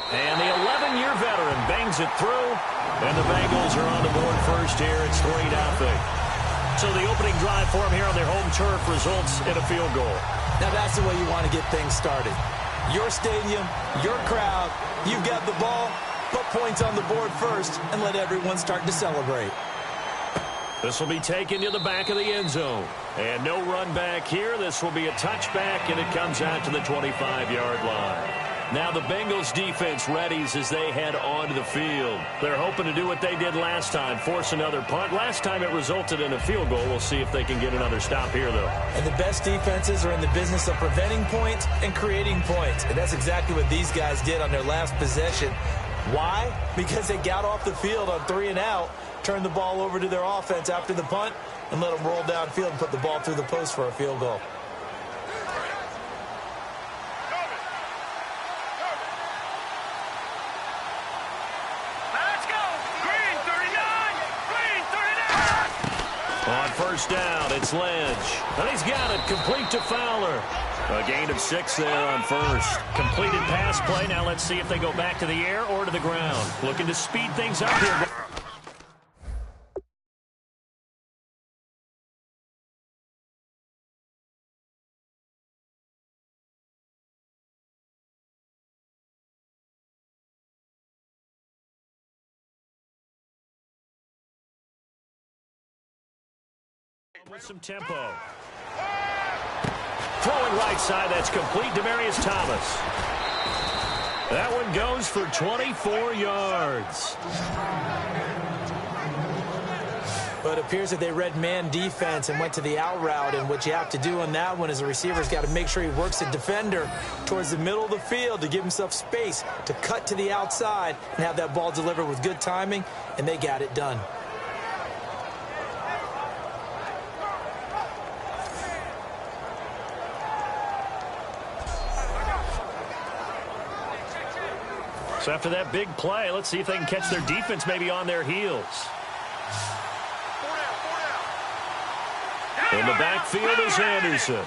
And the 11-year veteran bangs it through, and the Bengals are on the board first here. It's 3-0. So the opening drive for them here on their home turf results in a field goal. Now that's the way you want to get things started. Your stadium, your crowd, you've got the ball, put points on the board first, and let everyone start to celebrate. This will be taken to the back of the end zone. And no run back here. This will be a touchback, and it comes out to the 25-yard line. Now the Bengals defense readies as they head onto the field. They're hoping to do what they did last time, force another punt. Last time it resulted in a field goal. We'll see if they can get another stop here, though. And the best defenses are in the business of preventing points and creating points. And that's exactly what these guys did on their last possession. Why? Because they got off the field on 3 and out, turned the ball over to their offense after the punt, and let them roll downfield and put the ball through the post for a field goal. On first down, it's Ledge. And he's got it complete to Fowler. A gain of 6 there on first. Completed pass play. Now let's see if they go back to the air or to the ground. Looking to speed things up here. With some tempo. Throwing right side, that's complete. Demaryius Thomas. That one goes for 24 yards. But it appears that they read man defense and went to the out route, and what you have to do on that one is the receiver's got to make sure he works the defender towards the middle of the field to give himself space to cut to the outside and have that ball delivered with good timing, and they got it done. So after that big play, let's see if they can catch their defense maybe on their heels. In the backfield is Anderson.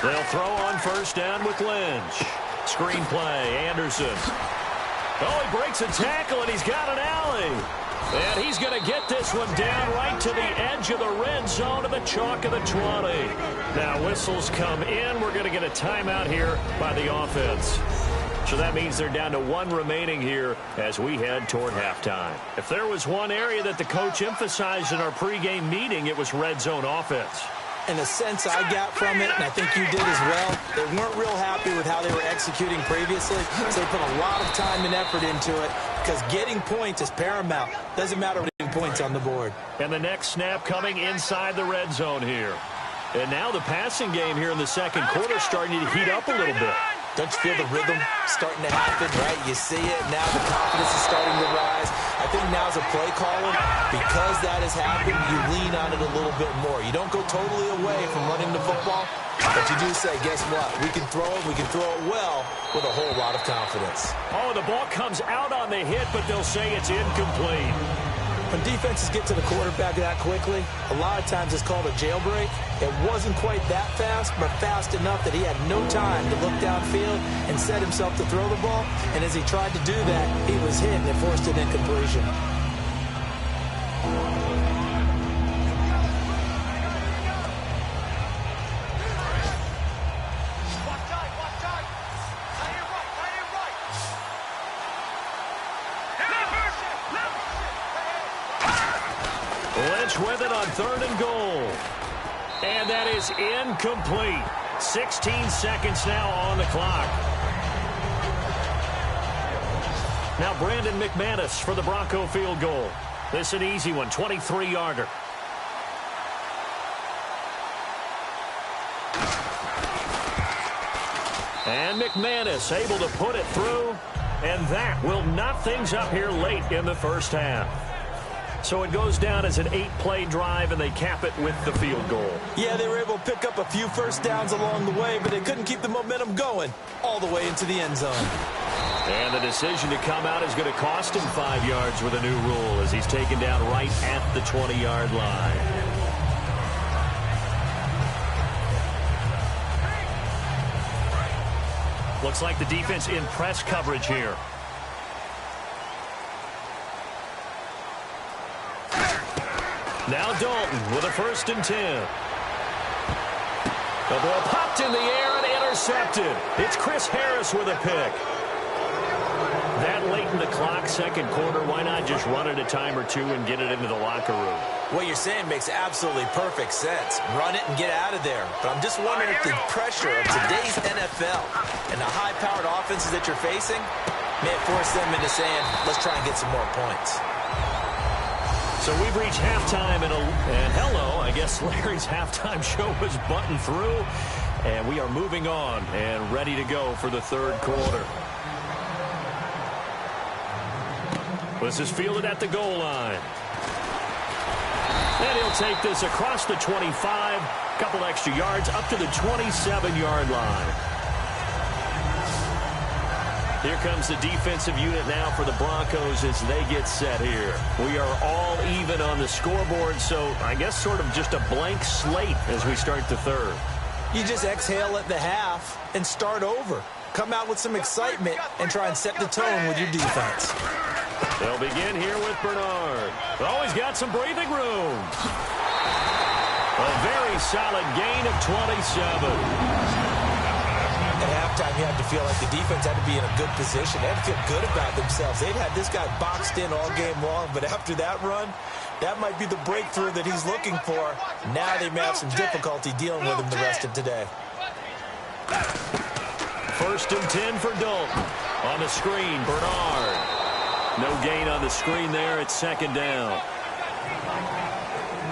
They'll throw on first down with Lynch. Screen play, Anderson. Oh, he breaks a tackle, and he's got an alley. And he's going to get this one down right to the edge of the red zone of the chalk of the 20. Now whistles come in. We're going to get a timeout here by the offense. So that means they're down to 1 remaining here as we head toward halftime. If there was one area that the coach emphasized in our pregame meeting, it was red zone offense. And the sense I got from it, and I think you did as well, they weren't real happy with how they were executing previously, so they put a lot of time and effort into it because getting points is paramount. Doesn't matter getting points on the board. And the next snap coming inside the red zone here. And now the passing game here in the second quarter starting to heat up a little bit. Don't you feel the rhythm starting to happen, right? You see it. Now the confidence is starting to rise. I think now's a play caller. Because that has happened, you lean on it a little bit more. You don't go totally away from running the football, but you do say, guess what? We can throw it well with a whole lot of confidence. Oh, the ball comes out on the hit, but they'll say it's incomplete. When defenses get to the quarterback that quickly, a lot of times it's called a jailbreak. It wasn't quite that fast, but fast enough that he had no time to look downfield and set himself to throw the ball. And as he tried to do that, he was hit and it forced an incompletion. Lynch with it on 3rd and goal. And that is incomplete. 16 seconds now on the clock. Now Brandon McManus for the Bronco field goal. This an easy one, 23-yarder. And McManus able to put it through. And that will knot things up here late in the first half. So it goes down as an 8-play drive, and they cap it with the field goal. Yeah, they were able to pick up a few first downs along the way, but they couldn't keep the momentum going all the way into the end zone. And the decision to come out is going to cost him 5 yards with a new rule as he's taken down right at the 20-yard line. Looks like the defense in press coverage here. Now Dalton with a 1st and 10. The ball popped in the air and intercepted. It's Chris Harris with a pick. That late in the clock, second quarter, why not just run it a time or two and get it into the locker room? What you're saying makes absolutely perfect sense. Run it and get out of there. But I'm just wondering if the pressure of today's NFL and the high-powered offenses that you're facing may force them into saying, let's try and get some more points. So we've reached halftime, and hello, I guess Larry's halftime show was buttoned through, and we are moving on and ready to go for the third quarter. This is fielded at the goal line. And he'll take this across the 25, couple extra yards, up to the 27-yard line. Here comes the defensive unit now for the Broncos as they get set here. We are all even on the scoreboard, so I guess sort of just a blank slate as we start the third. You just exhale at the half and start over. Come out with some excitement and try and set the tone with your defense. They'll begin here with Bernard. Oh, he's got some breathing room. A very solid gain of 27. At halftime, you had to feel like the defense had to be in a good position. They had to feel good about themselves. They'd had this guy boxed in all game long, but after that run, that might be the breakthrough that he's looking for. Now they may have some difficulty dealing with him the rest of today. 1st and 10 for Dalton. On the screen, Bernard. No gain on the screen there. It's 2nd down.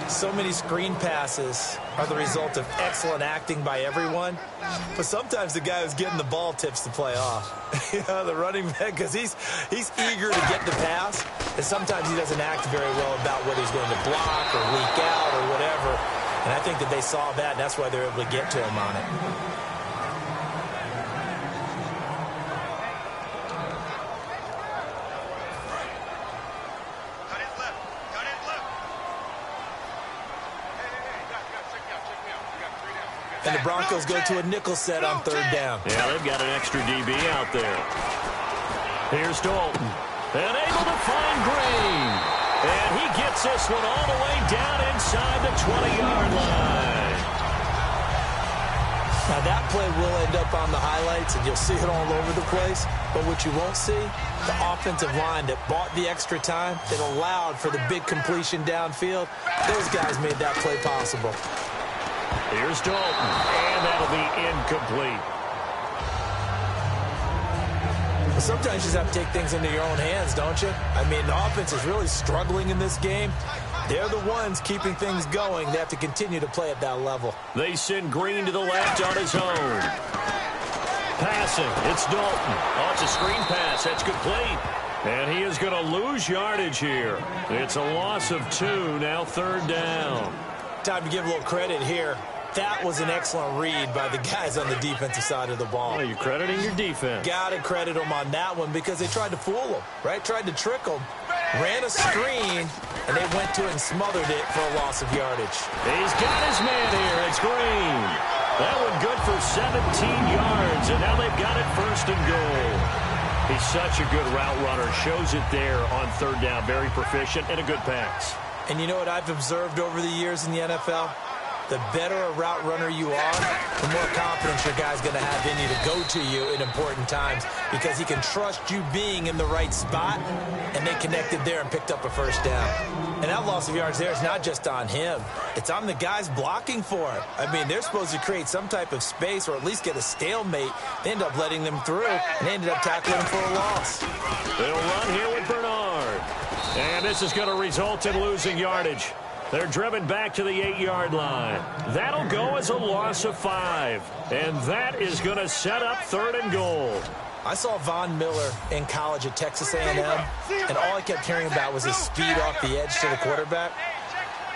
So many screen passes are the result of excellent acting by everyone, but sometimes the guy who's getting the ball tips the play off. The running back, because he's eager to get the pass, and sometimes he doesn't act very well about whether he's going to block or leak out or whatever. And I think that they saw that, and that's why they're able to get to him on it. And the Broncos go to a nickel set on 3rd down. Yeah, they've got an extra DB out there. Here's Dalton. And able to find Green. And he gets this one all the way down inside the 20-yard line. Now that play will end up on the highlights, and you'll see it all over the place. But what you won't see, the offensive line that bought the extra time, that allowed for the big completion downfield, those guys made that play possible. Here's Dalton, and that'll be incomplete. Sometimes you just have to take things into your own hands, don't you? I mean, the offense is really struggling in this game. They're the ones keeping things going. They have to continue to play at that level. They send Green to the left on his own. Passing, it's Dalton. Oh, it's a screen pass. That's complete. And he is going to lose yardage here. It's a loss of 2, now 3rd down. Time to give a little credit here. That was an excellent read by the guys on the defensive side of the ball. Oh, you're crediting your defense. Got to credit them on that one because they tried to fool them, right? Tried to trick them. Ran a screen, and they went to it and smothered it for a loss of yardage. He's got his man here. It's Green. That one good for 17 yards, and now they've got it 1st and goal. He's such a good route runner. Shows it there on 3rd down. Very proficient and a good pass. And you know what I've observed over the years in the NFL? The better a route runner you are, the more confidence your guy's going to have in you to go to you in important times because he can trust you being in the right spot, and they connected there and picked up a 1st down. And that loss of yards there is not just on him. It's on the guys blocking for it. I mean, they're supposed to create some type of space or at least get a stalemate. They end up letting them through, and they ended up tackling him for a loss. They'll run here with Bernard. And this is going to result in losing yardage. They're driven back to the 8-yard line. That'll go as a loss of 5. And that is going to set up 3rd and goal. I saw Von Miller in college at Texas A&M, and all I kept hearing about was his speed off the edge to the quarterback.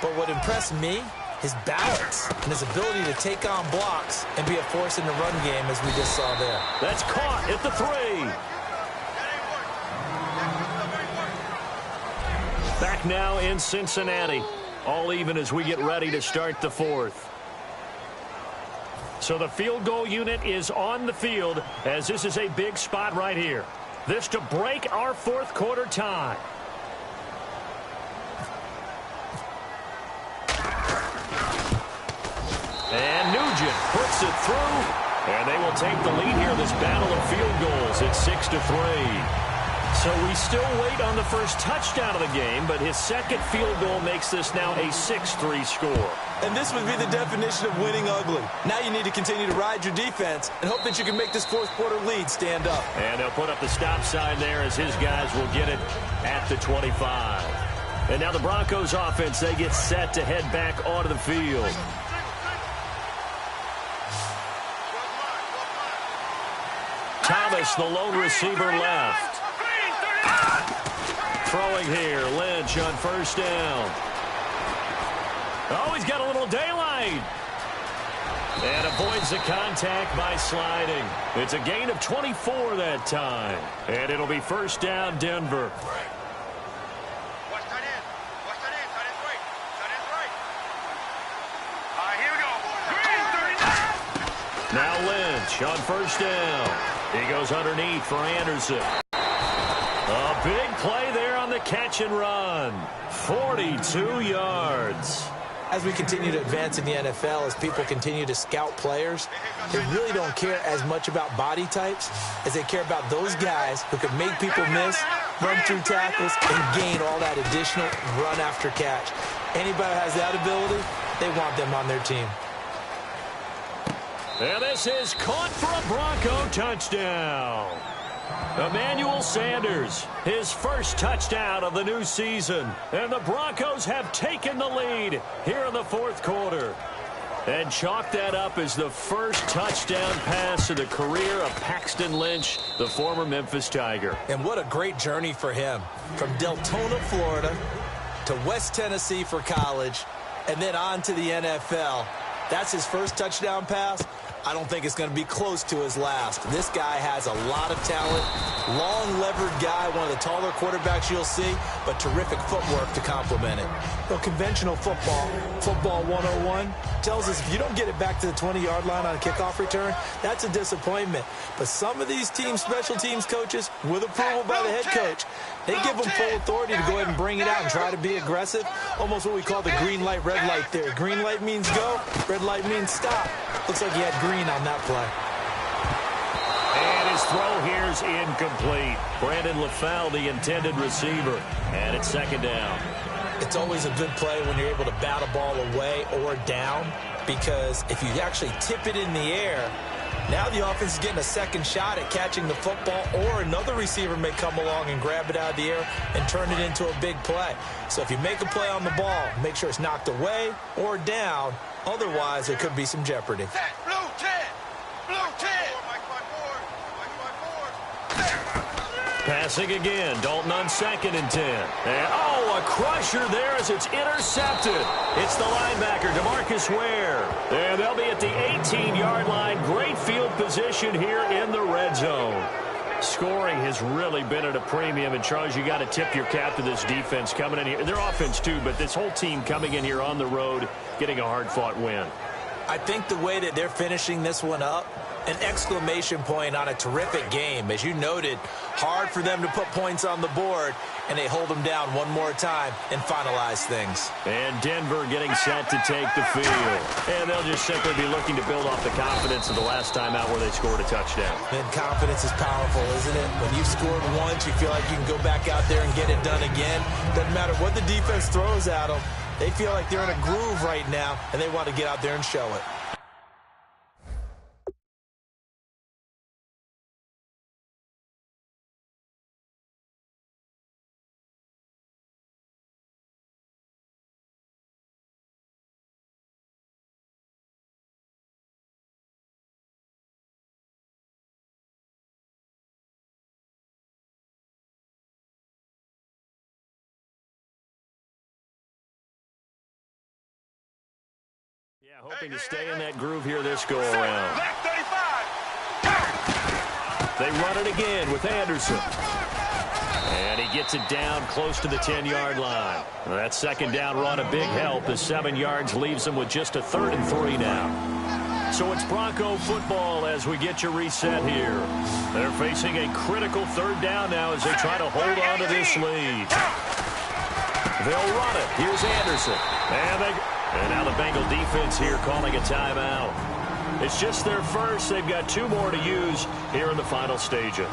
But what impressed me, his balance and his ability to take on blocks and be a force in the run game as we just saw there. That's caught at the 3. Back now in Cincinnati. All even as we get ready to start the 4th. So the field goal unit is on the field as this is a big spot right here. This to break our 4th quarter tie. And Nugent puts it through. And they will take the lead here in this battle of field goals. It's 6-3. So we still wait on the first touchdown of the game, but his 2nd field goal makes this now a 6-3 score. And this would be the definition of winning ugly. Now you need to continue to ride your defense and hope that you can make this 4th quarter lead stand up. And they'll put up the stop sign there as his guys will get it at the 25. And now the Broncos offense, they get set to head back onto the field. Thomas, the lone receiver, left. Throwing here, Lynch on 1st down. Oh, he's got a little daylight. And avoids the contact by sliding. It's a gain of 24 that time. And it'll be first down, Denver. Now Lynch on first down. He goes underneath for Anderson. A big play there on the catch and run. 42 yards. As we continue to advance in the NFL, as people continue to scout players, they really don't care as much about body types as they care about those guys who can make people miss, run through tackles, and gain all that additional run after catch. Anybody who has that ability, they want them on their team. And this is caught for a Bronco touchdown. Emmanuel Sanders, his first touchdown of the new season. And the Broncos have taken the lead here in the fourth quarter. And chalk that up as the first touchdown pass of the career of Paxton Lynch, the former Memphis Tiger. And what a great journey for him. From Deltona, Florida, to West Tennessee for college, and then on to the NFL. That's his first touchdown pass. I don't think it's going to be close to his last. This guy has a lot of talent. Long, levered guy, one of the taller quarterbacks you'll see, but terrific footwork to complement it. Well, conventional football 101, tells us if you don't get it back to the 20-yard line on a kickoff return, that's a disappointment. But some of these teams, special teams coaches, with approval by the head coach, they give them full authority to go ahead and bring it out and try to be aggressive. Almost what we call the green light, red light theory. Green light means go, red light means stop. Looks like he had green on that play. And his throw here's incomplete. Brandon LaFell, the intended receiver. And it's second down. It's always a good play when you're able to bat a ball away or down, because if you actually tip it in the air, now the offense is getting a second shot at catching the football, or another receiver may come along and grab it out of the air and turn it into a big play. So if you make a play on the ball, make sure it's knocked away or down. Otherwise, there could be some jeopardy. Blue 10! Blue 10! Passing again. Dalton on second and 10. And, a crusher there as it's intercepted. It's the linebacker, DeMarcus Ware. And they'll be at the 18-yard line. Great field position here in the red zone. Scoring has really been at a premium. And, Charles, you got to tip your cap to this defense coming in here. Their offense, too, but this whole team coming in here on the road, getting a hard-fought win. I think the way that they're finishing this one up, an exclamation point on a terrific game. As you noted, hard for them to put points on the board, and they hold them down one more time and finalize things. And Denver getting set to take the field. And they'll just simply be looking to build off the confidence of the last time out where they scored a touchdown. And confidence is powerful, isn't it? When you've scored once, you feel like you can go back out there and get it done again. Doesn't matter what the defense throws at them. They feel like they're in a groove right now, and they want to get out there and show it. Yeah, hoping to stay in that groove here this go-around. They run it again with Anderson. And he gets it down close to the 10-yard line. That second down run a big help as 7 yards leaves them with just a 3rd and 3 now. So it's Bronco football as we get you reset here. They're facing a critical 3rd down now as they try to hold on to this lead. They'll run it. Here's Anderson. And now the Bengal defense here calling a timeout. It's just their first. They've got 2 more to use here in the final stages.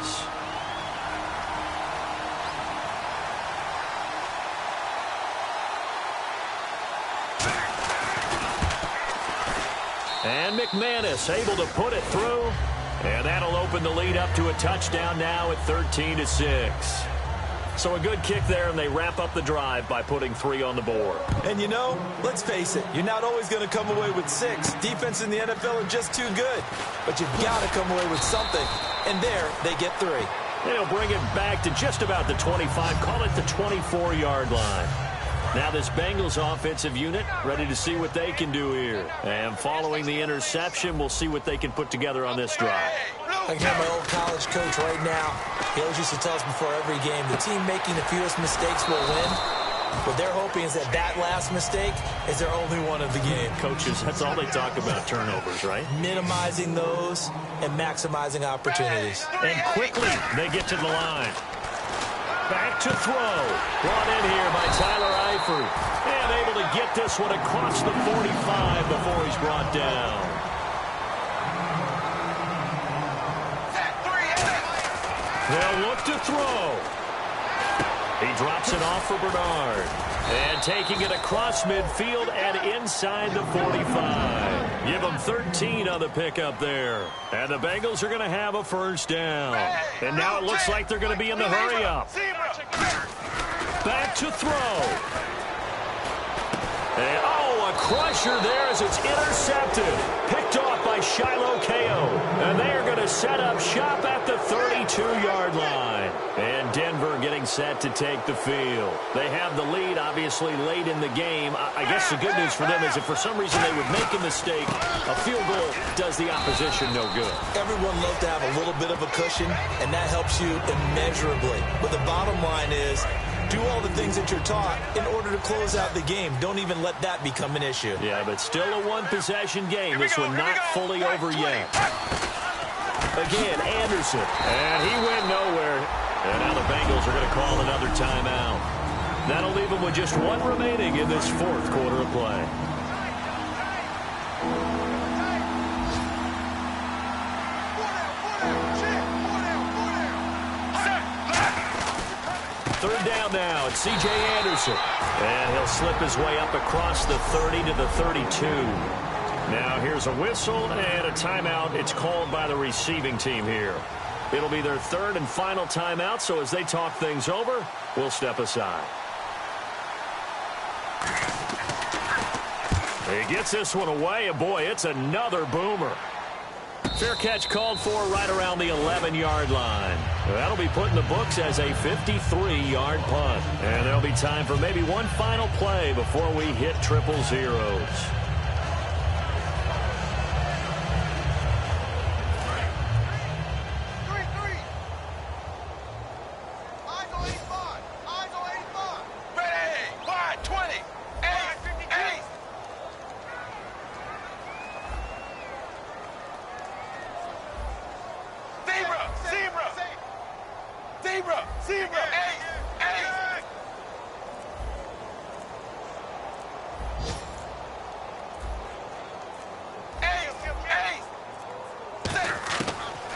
And McManus able to put it through. And that'll open the lead up to a touchdown now at 13-6. So a good kick there, and they wrap up the drive by putting 3 on the board. And you know, let's face it, you're not always going to come away with 6. Defense in the NFL are just too good. But you've got to come away with something. And there, they get 3. They'll bring it back to just about the 25, call it the 24-yard line. Now this Bengals offensive unit ready to see what they can do here. And following the interception, we'll see what they can put together on this drive. I can hear my old college coach right now. He always used to tell us before every game, the team making the fewest mistakes will win. What they're hoping is that that last mistake is their only one of the game. Coaches, that's all they talk about, turnovers, right? Minimizing those and maximizing opportunities. And quickly, they get to the line. Back to throw. Brought in here by Tyler Eifert. And able to get this one across the 45 before he's brought down. They'll look to throw. He drops it off for Bernard. And taking it across midfield and inside the 45. Give them 13 on the pickup there. And the Bengals are going to have a first down. And now it looks like they're going to be in the hurry-up. Back to throw. And, a crusher there as it's intercepted. Picked off by Shiloh Ko. And they are going to set up shop at the 32-yard line. And Denver getting set to take the field. They have the lead, obviously, late in the game. I guess the good news for them is if for some reason they would make a mistake, a field goal does the opposition no good. Everyone loves to have a little bit of a cushion, and that helps you immeasurably. But the bottom line is, do all the things that you're taught in order to close out the game. Don't even let that become an issue. Yeah, but still a one-possession game. This one not fully over yet. Again, Anderson. And he went nowhere. And now the Bengals are going to call another timeout. That'll leave them with just one remaining in this fourth quarter of play. Third down now. It's C.J. Anderson. And he'll slip his way up across the 30 to the 32. Now here's a whistle and a timeout. It's called by the receiving team here. It'll be their third and final timeout, so as they talk things over, we'll step aside. He gets this one away, and boy, it's another boomer. Fair catch called for right around the 11-yard line. That'll be put in the books as a 53-yard punt. And there'll be time for maybe one final play before we hit triple zeros.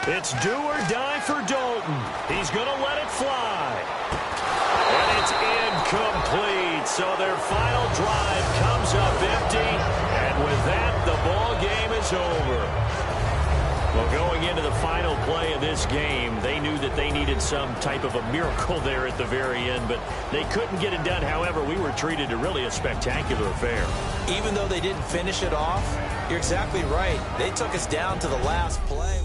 It's do or die for Dalton. He's going to let it fly. And it's incomplete. So their final drive comes up empty. And with that, the ball game is over. Well, going into the final play of this game, they knew that they needed some type of a miracle there at the very end, but they couldn't get it done. However, we were treated to really a spectacular affair. Even though they didn't finish it off, you're exactly right. They took us down to the last play.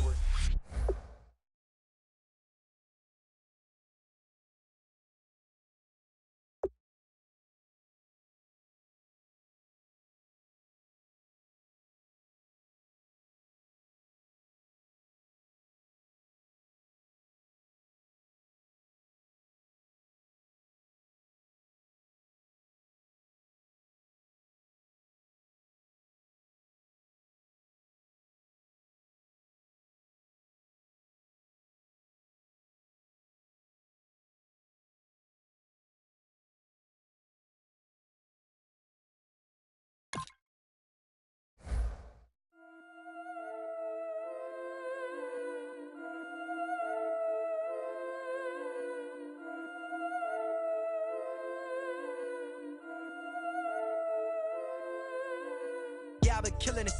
Yeah, I've been killing it.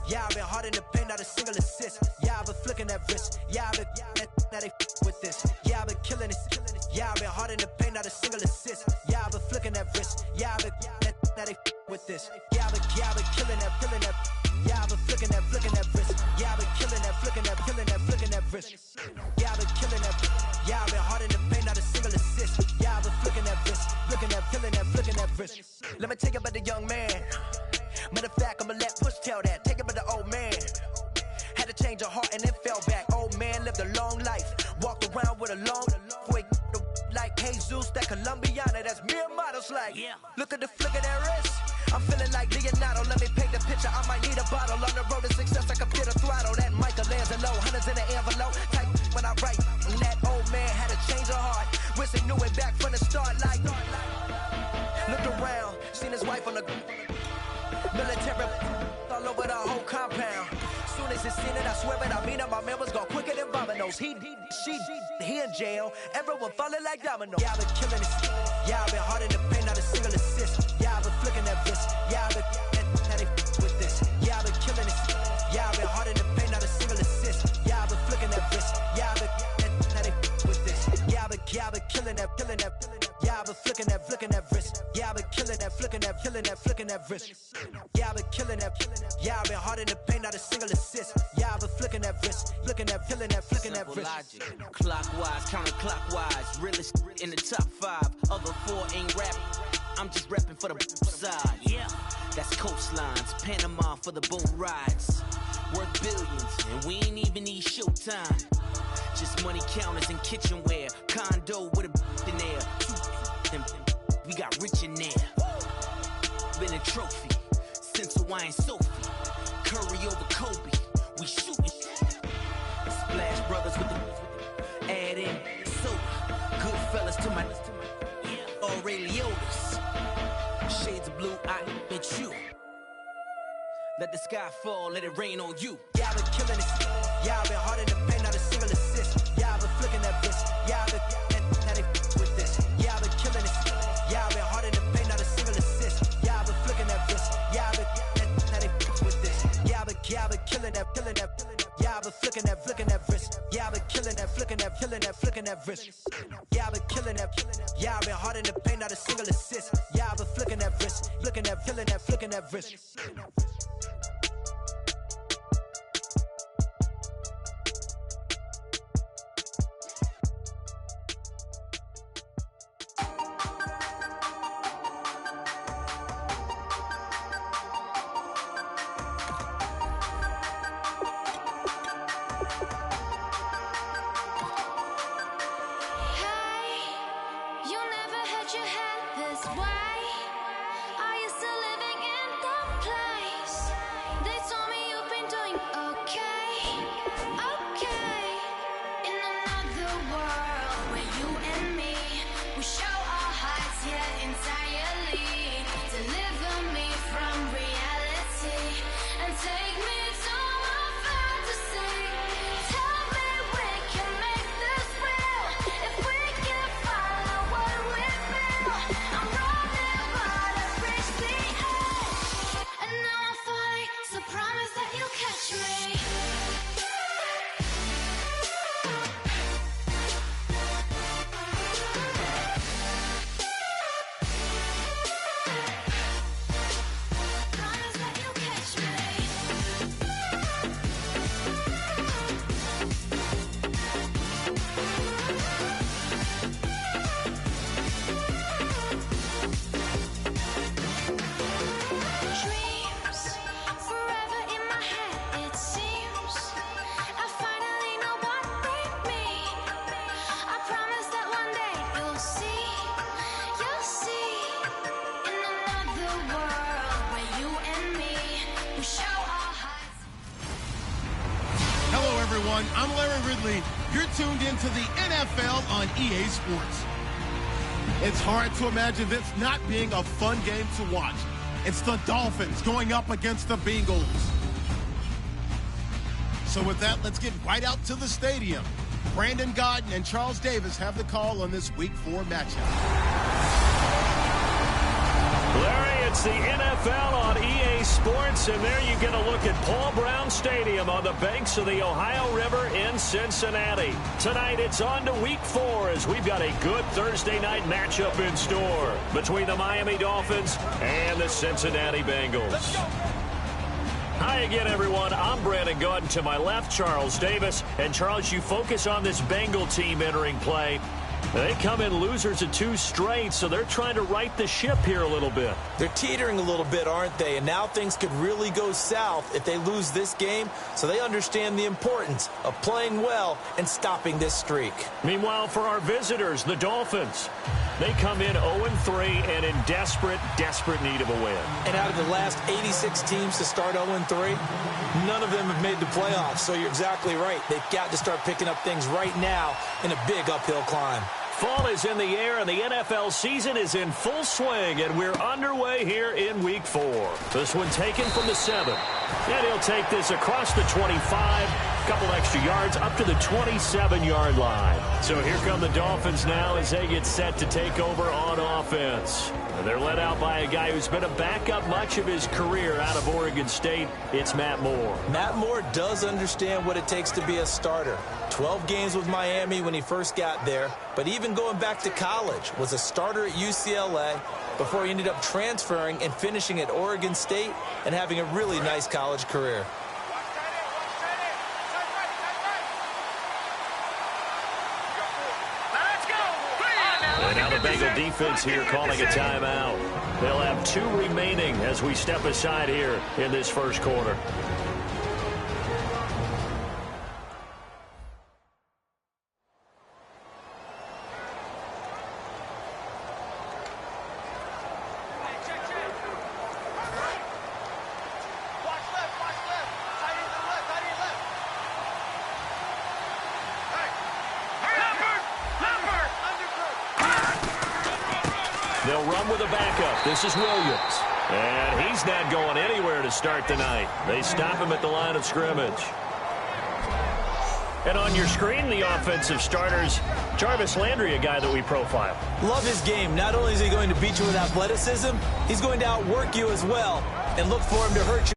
Yeah, I've been hard in the paint, not a single assist. Yeah, I've been flicking that wrist. Yeah, I've been now they with this. Yeah, I've been killing it. Yeah, I've been hard in the paint, not a single assist. Yeah, I've been flicking that wrist. Yeah, I've been now they with this. Yeah, I've been killing that. Yeah, I've been flicking that wrist. Yeah, I've been killing that, flicking that wrist. Yeah, I've been killing that. Yeah, I've been hard in the paint, not a single assist. Yeah, I've been flicking that wrist, flicking that wrist. tell that. Take it by the old man. Had to change her heart and then fell back. Old man lived a long life. Walked around with a long quick like Jesus, that Colombiana. That's mere models like. Yeah. Look at the flick of that wrist. I'm feeling like Leonardo. Let me paint the picture. I might need a bottle. On the road to success, I can feel the throttle. That Michelangelo, hundreds in the envelope. Type when I write. And that old man had to change her heart. Wish he knew it back from the start. Like, looked around, seen his wife on the military all over the whole compound. Soon as he seen it, I swear it, I mean it. My man was gone quicker than dominoes. He in jail. Everyone falling like dominoes. Yeah, I've been killing it. Yeah, I've been hard in the paint, not a single assist. Yeah, I've been flicking that wrist. Yeah, I've been now they with this. Yeah, I've been killing it. Yeah, I've been hard in the paint, not a single assist. Yeah, I've been flicking that wrist. Yeah, I've been now they with this. Yeah, I've been killing that. Yeah, I've been flicking that wrist. Yeah, I've been killing that, flicking that wrist. Yeah, I've been killing that. Yeah, I've been hard in the paint, not a single assist. Yeah, I've been flicking that wrist, flicking that wrist. Logic. Clockwise, counterclockwise, realest in the top 5. Other 4 ain't rap. I'm just rapping for the side. Yeah, that's coastlines, Panama for the boat rides. Worth billions, and we ain't even need showtime. Just money counters and kitchenware. Condo with a in there. We got rich in there. Been a trophy since Hawaiian Sophie. Curry over Kobe. We shooting. Splash Brothers with the add in soda. Good fellas to my Aureliotas. Shades of blue, I bet you. Let the sky fall, let it rain on you. Yeah, I've been killing it. Yeah, I've been hard in the paint, not a single assist. Yeah, I've been flicking that wrist. Yeah, I've been now they with this. Yeah, I've been killing it. Yeah, I've been hard in the paint, not a single assist. Yeah, I've been flicking that wrist. Yeah, I've been now they with this. Yeah, I've been killing that. Yeah, I've been flicking that wrist. Yeah, I've been killing that, flicking that wrist. Yeah, I've been killing that. Yeah, I've been hard in the paint, not a single assist. Yeah, I've been flicking that wrist, flicking that wrist. everyone. I'm Larry Ridley. You're tuned into the NFL on EA Sports. It's hard to imagine this not being a fun game to watch. It's the Dolphins going up against the Bengals. So with that, let's get right out to the stadium. Brandon Godden and Charles Davis have the call on this Week 4 matchup. Larry, it's the NFL on EA Sports, and there you get a look at Paul Brown Stadium on the banks of the Ohio River in Cincinnati. Tonight, it's on to Week 4 as we've got a good Thursday night matchup in store between the Miami Dolphins and the Cincinnati Bengals. Let's go. Hi again, everyone. I'm Brandon Godden. To my left, Charles Davis. And, Charles, you focus on this Bengal team entering play. They come in losers of 2 straight, so they're trying to right the ship here a little bit. They're teetering a little bit, aren't they? And now things could really go south if they lose this game, so they understand the importance of playing well and stopping this streak. Meanwhile, for our visitors, the Dolphins, they come in 0-3 and in desperate need of a win. And out of the last 86 teams to start 0-3, none of them have made the playoffs, so you're exactly right. They've got to start picking up things right now in a big uphill climb. Fall is in the air, and the NFL season is in full swing, and we're underway here in Week 4. This one taken from the 7. And he'll take this across the 25, couple extra yards, up to the 27-yard line. So here come the Dolphins now as they get set to take over on offense. And they're led out by a guy who's been a backup much of his career out of Oregon State. It's Matt Moore. Matt Moore does understand what it takes to be a starter. 12 games with Miami when he first got there, but even going back to college, was a starter at UCLA before he ended up transferring and finishing at Oregon State and having a really nice college career. And now the Bengal defense here calling a timeout. They'll have 2 remaining as we step aside here in this first quarter. They'll run with a backup. This is Williams. And he's not going anywhere to start the night. They stop him at the line of scrimmage. And on your screen, the offensive starters, Jarvis Landry, a guy that we profile. Love his game. Not only is he going to beat you with athleticism, he's going to outwork you as well and look for him to hurt you.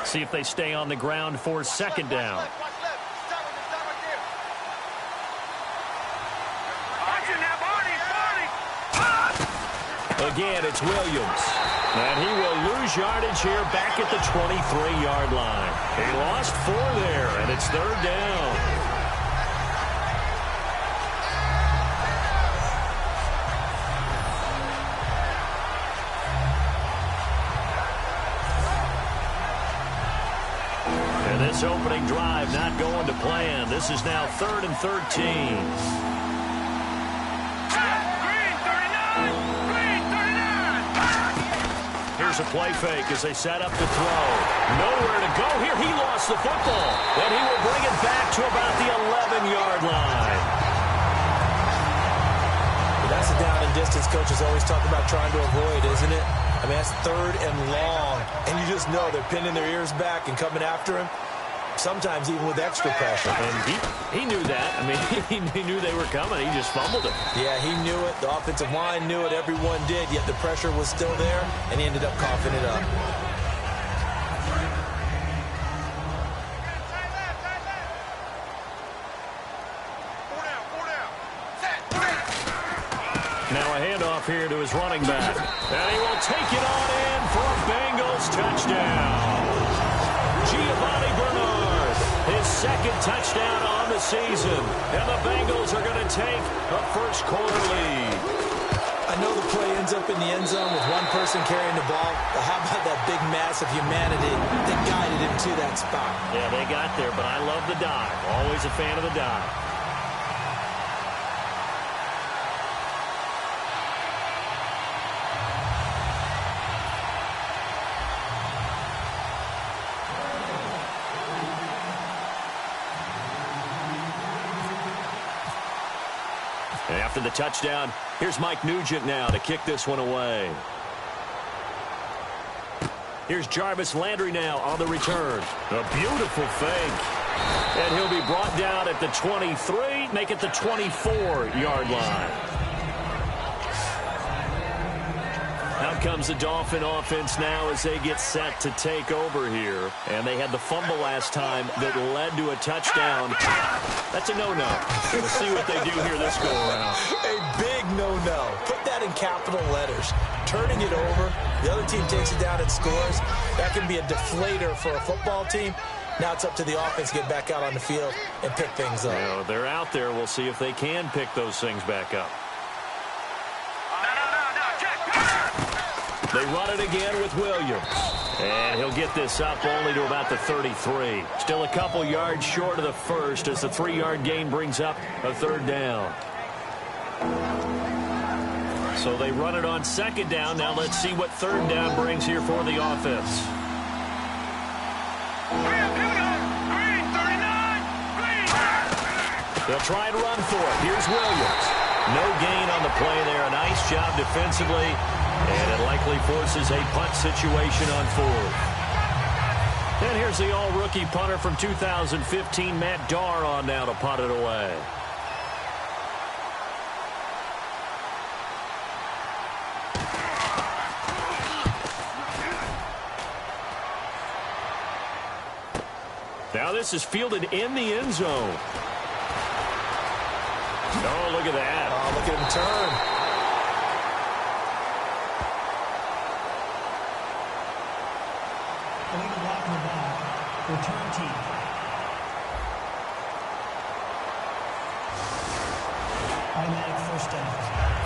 See if they stay on the ground for second down. Again, it's Williams. And he will lose yardage here back at the 23-yard line. He lost 4 there, and it's third down. This opening drive not going to plan. This is now 3rd and 13. Here's a play fake as they set up to throw. Nowhere to go here. He lost the football. And he will bring it back to about the 11-yard line. But that's the down and distance coaches always talk about trying to avoid, isn't it? I mean, that's 3rd and long. And you just know they're pinning their ears back and coming after him. Sometimes even with extra pressure. And he knew that. I mean, he knew they were coming. He just fumbled it. Yeah, he knew it. The offensive line knew it. Everyone did. Yet the pressure was still there, and he ended up coughing it up. Now a handoff here to his running back. And he will take it on in for a Bengals touchdown. Giovanni Bernard, his 2nd touchdown on the season. And the Bengals are going to take a first quarter lead. I know the play ends up in the end zone with one person carrying the ball, but how about that big mass of humanity that guided him to that spot? Yeah, they got there, but I love the dive. Always a fan of the dive. After the touchdown, here's Mike Nugent now to kick this one away. Here's Jarvis Landry now on the return. A beautiful fake. And he'll be brought down at the 23, make it the 24-yard line. Now comes the Dolphin offense now as they get set to take over here. And they had the fumble last time that led to a touchdown. That's a no-no. We'll see what they do here this go-around. A big no-no. Put that in capital letters. Turning it over, the other team takes it down and scores. That can be a deflator for a football team. Now it's up to the offense to get back out on the field and pick things up. Well, they're out there. We'll see if they can pick those things back up. They run it again with Williams. And he'll get this up only to about the 33. Still a couple yards short of the first as the 3-yard gain brings up a third down. So they run it on second down. Now let's see what third down brings here for the offense. They'll try and run for it. Here's Williams. No gain on the play there. A nice job defensively. And it likely forces a punt situation on fourth. And here's the all-rookie punter from 2015, Matt Darr, on now to punt it away. Now this is fielded in the end zone. Oh, look at that. Oh, look at him turn. Illegal block in the back. Return team. Automatic first down.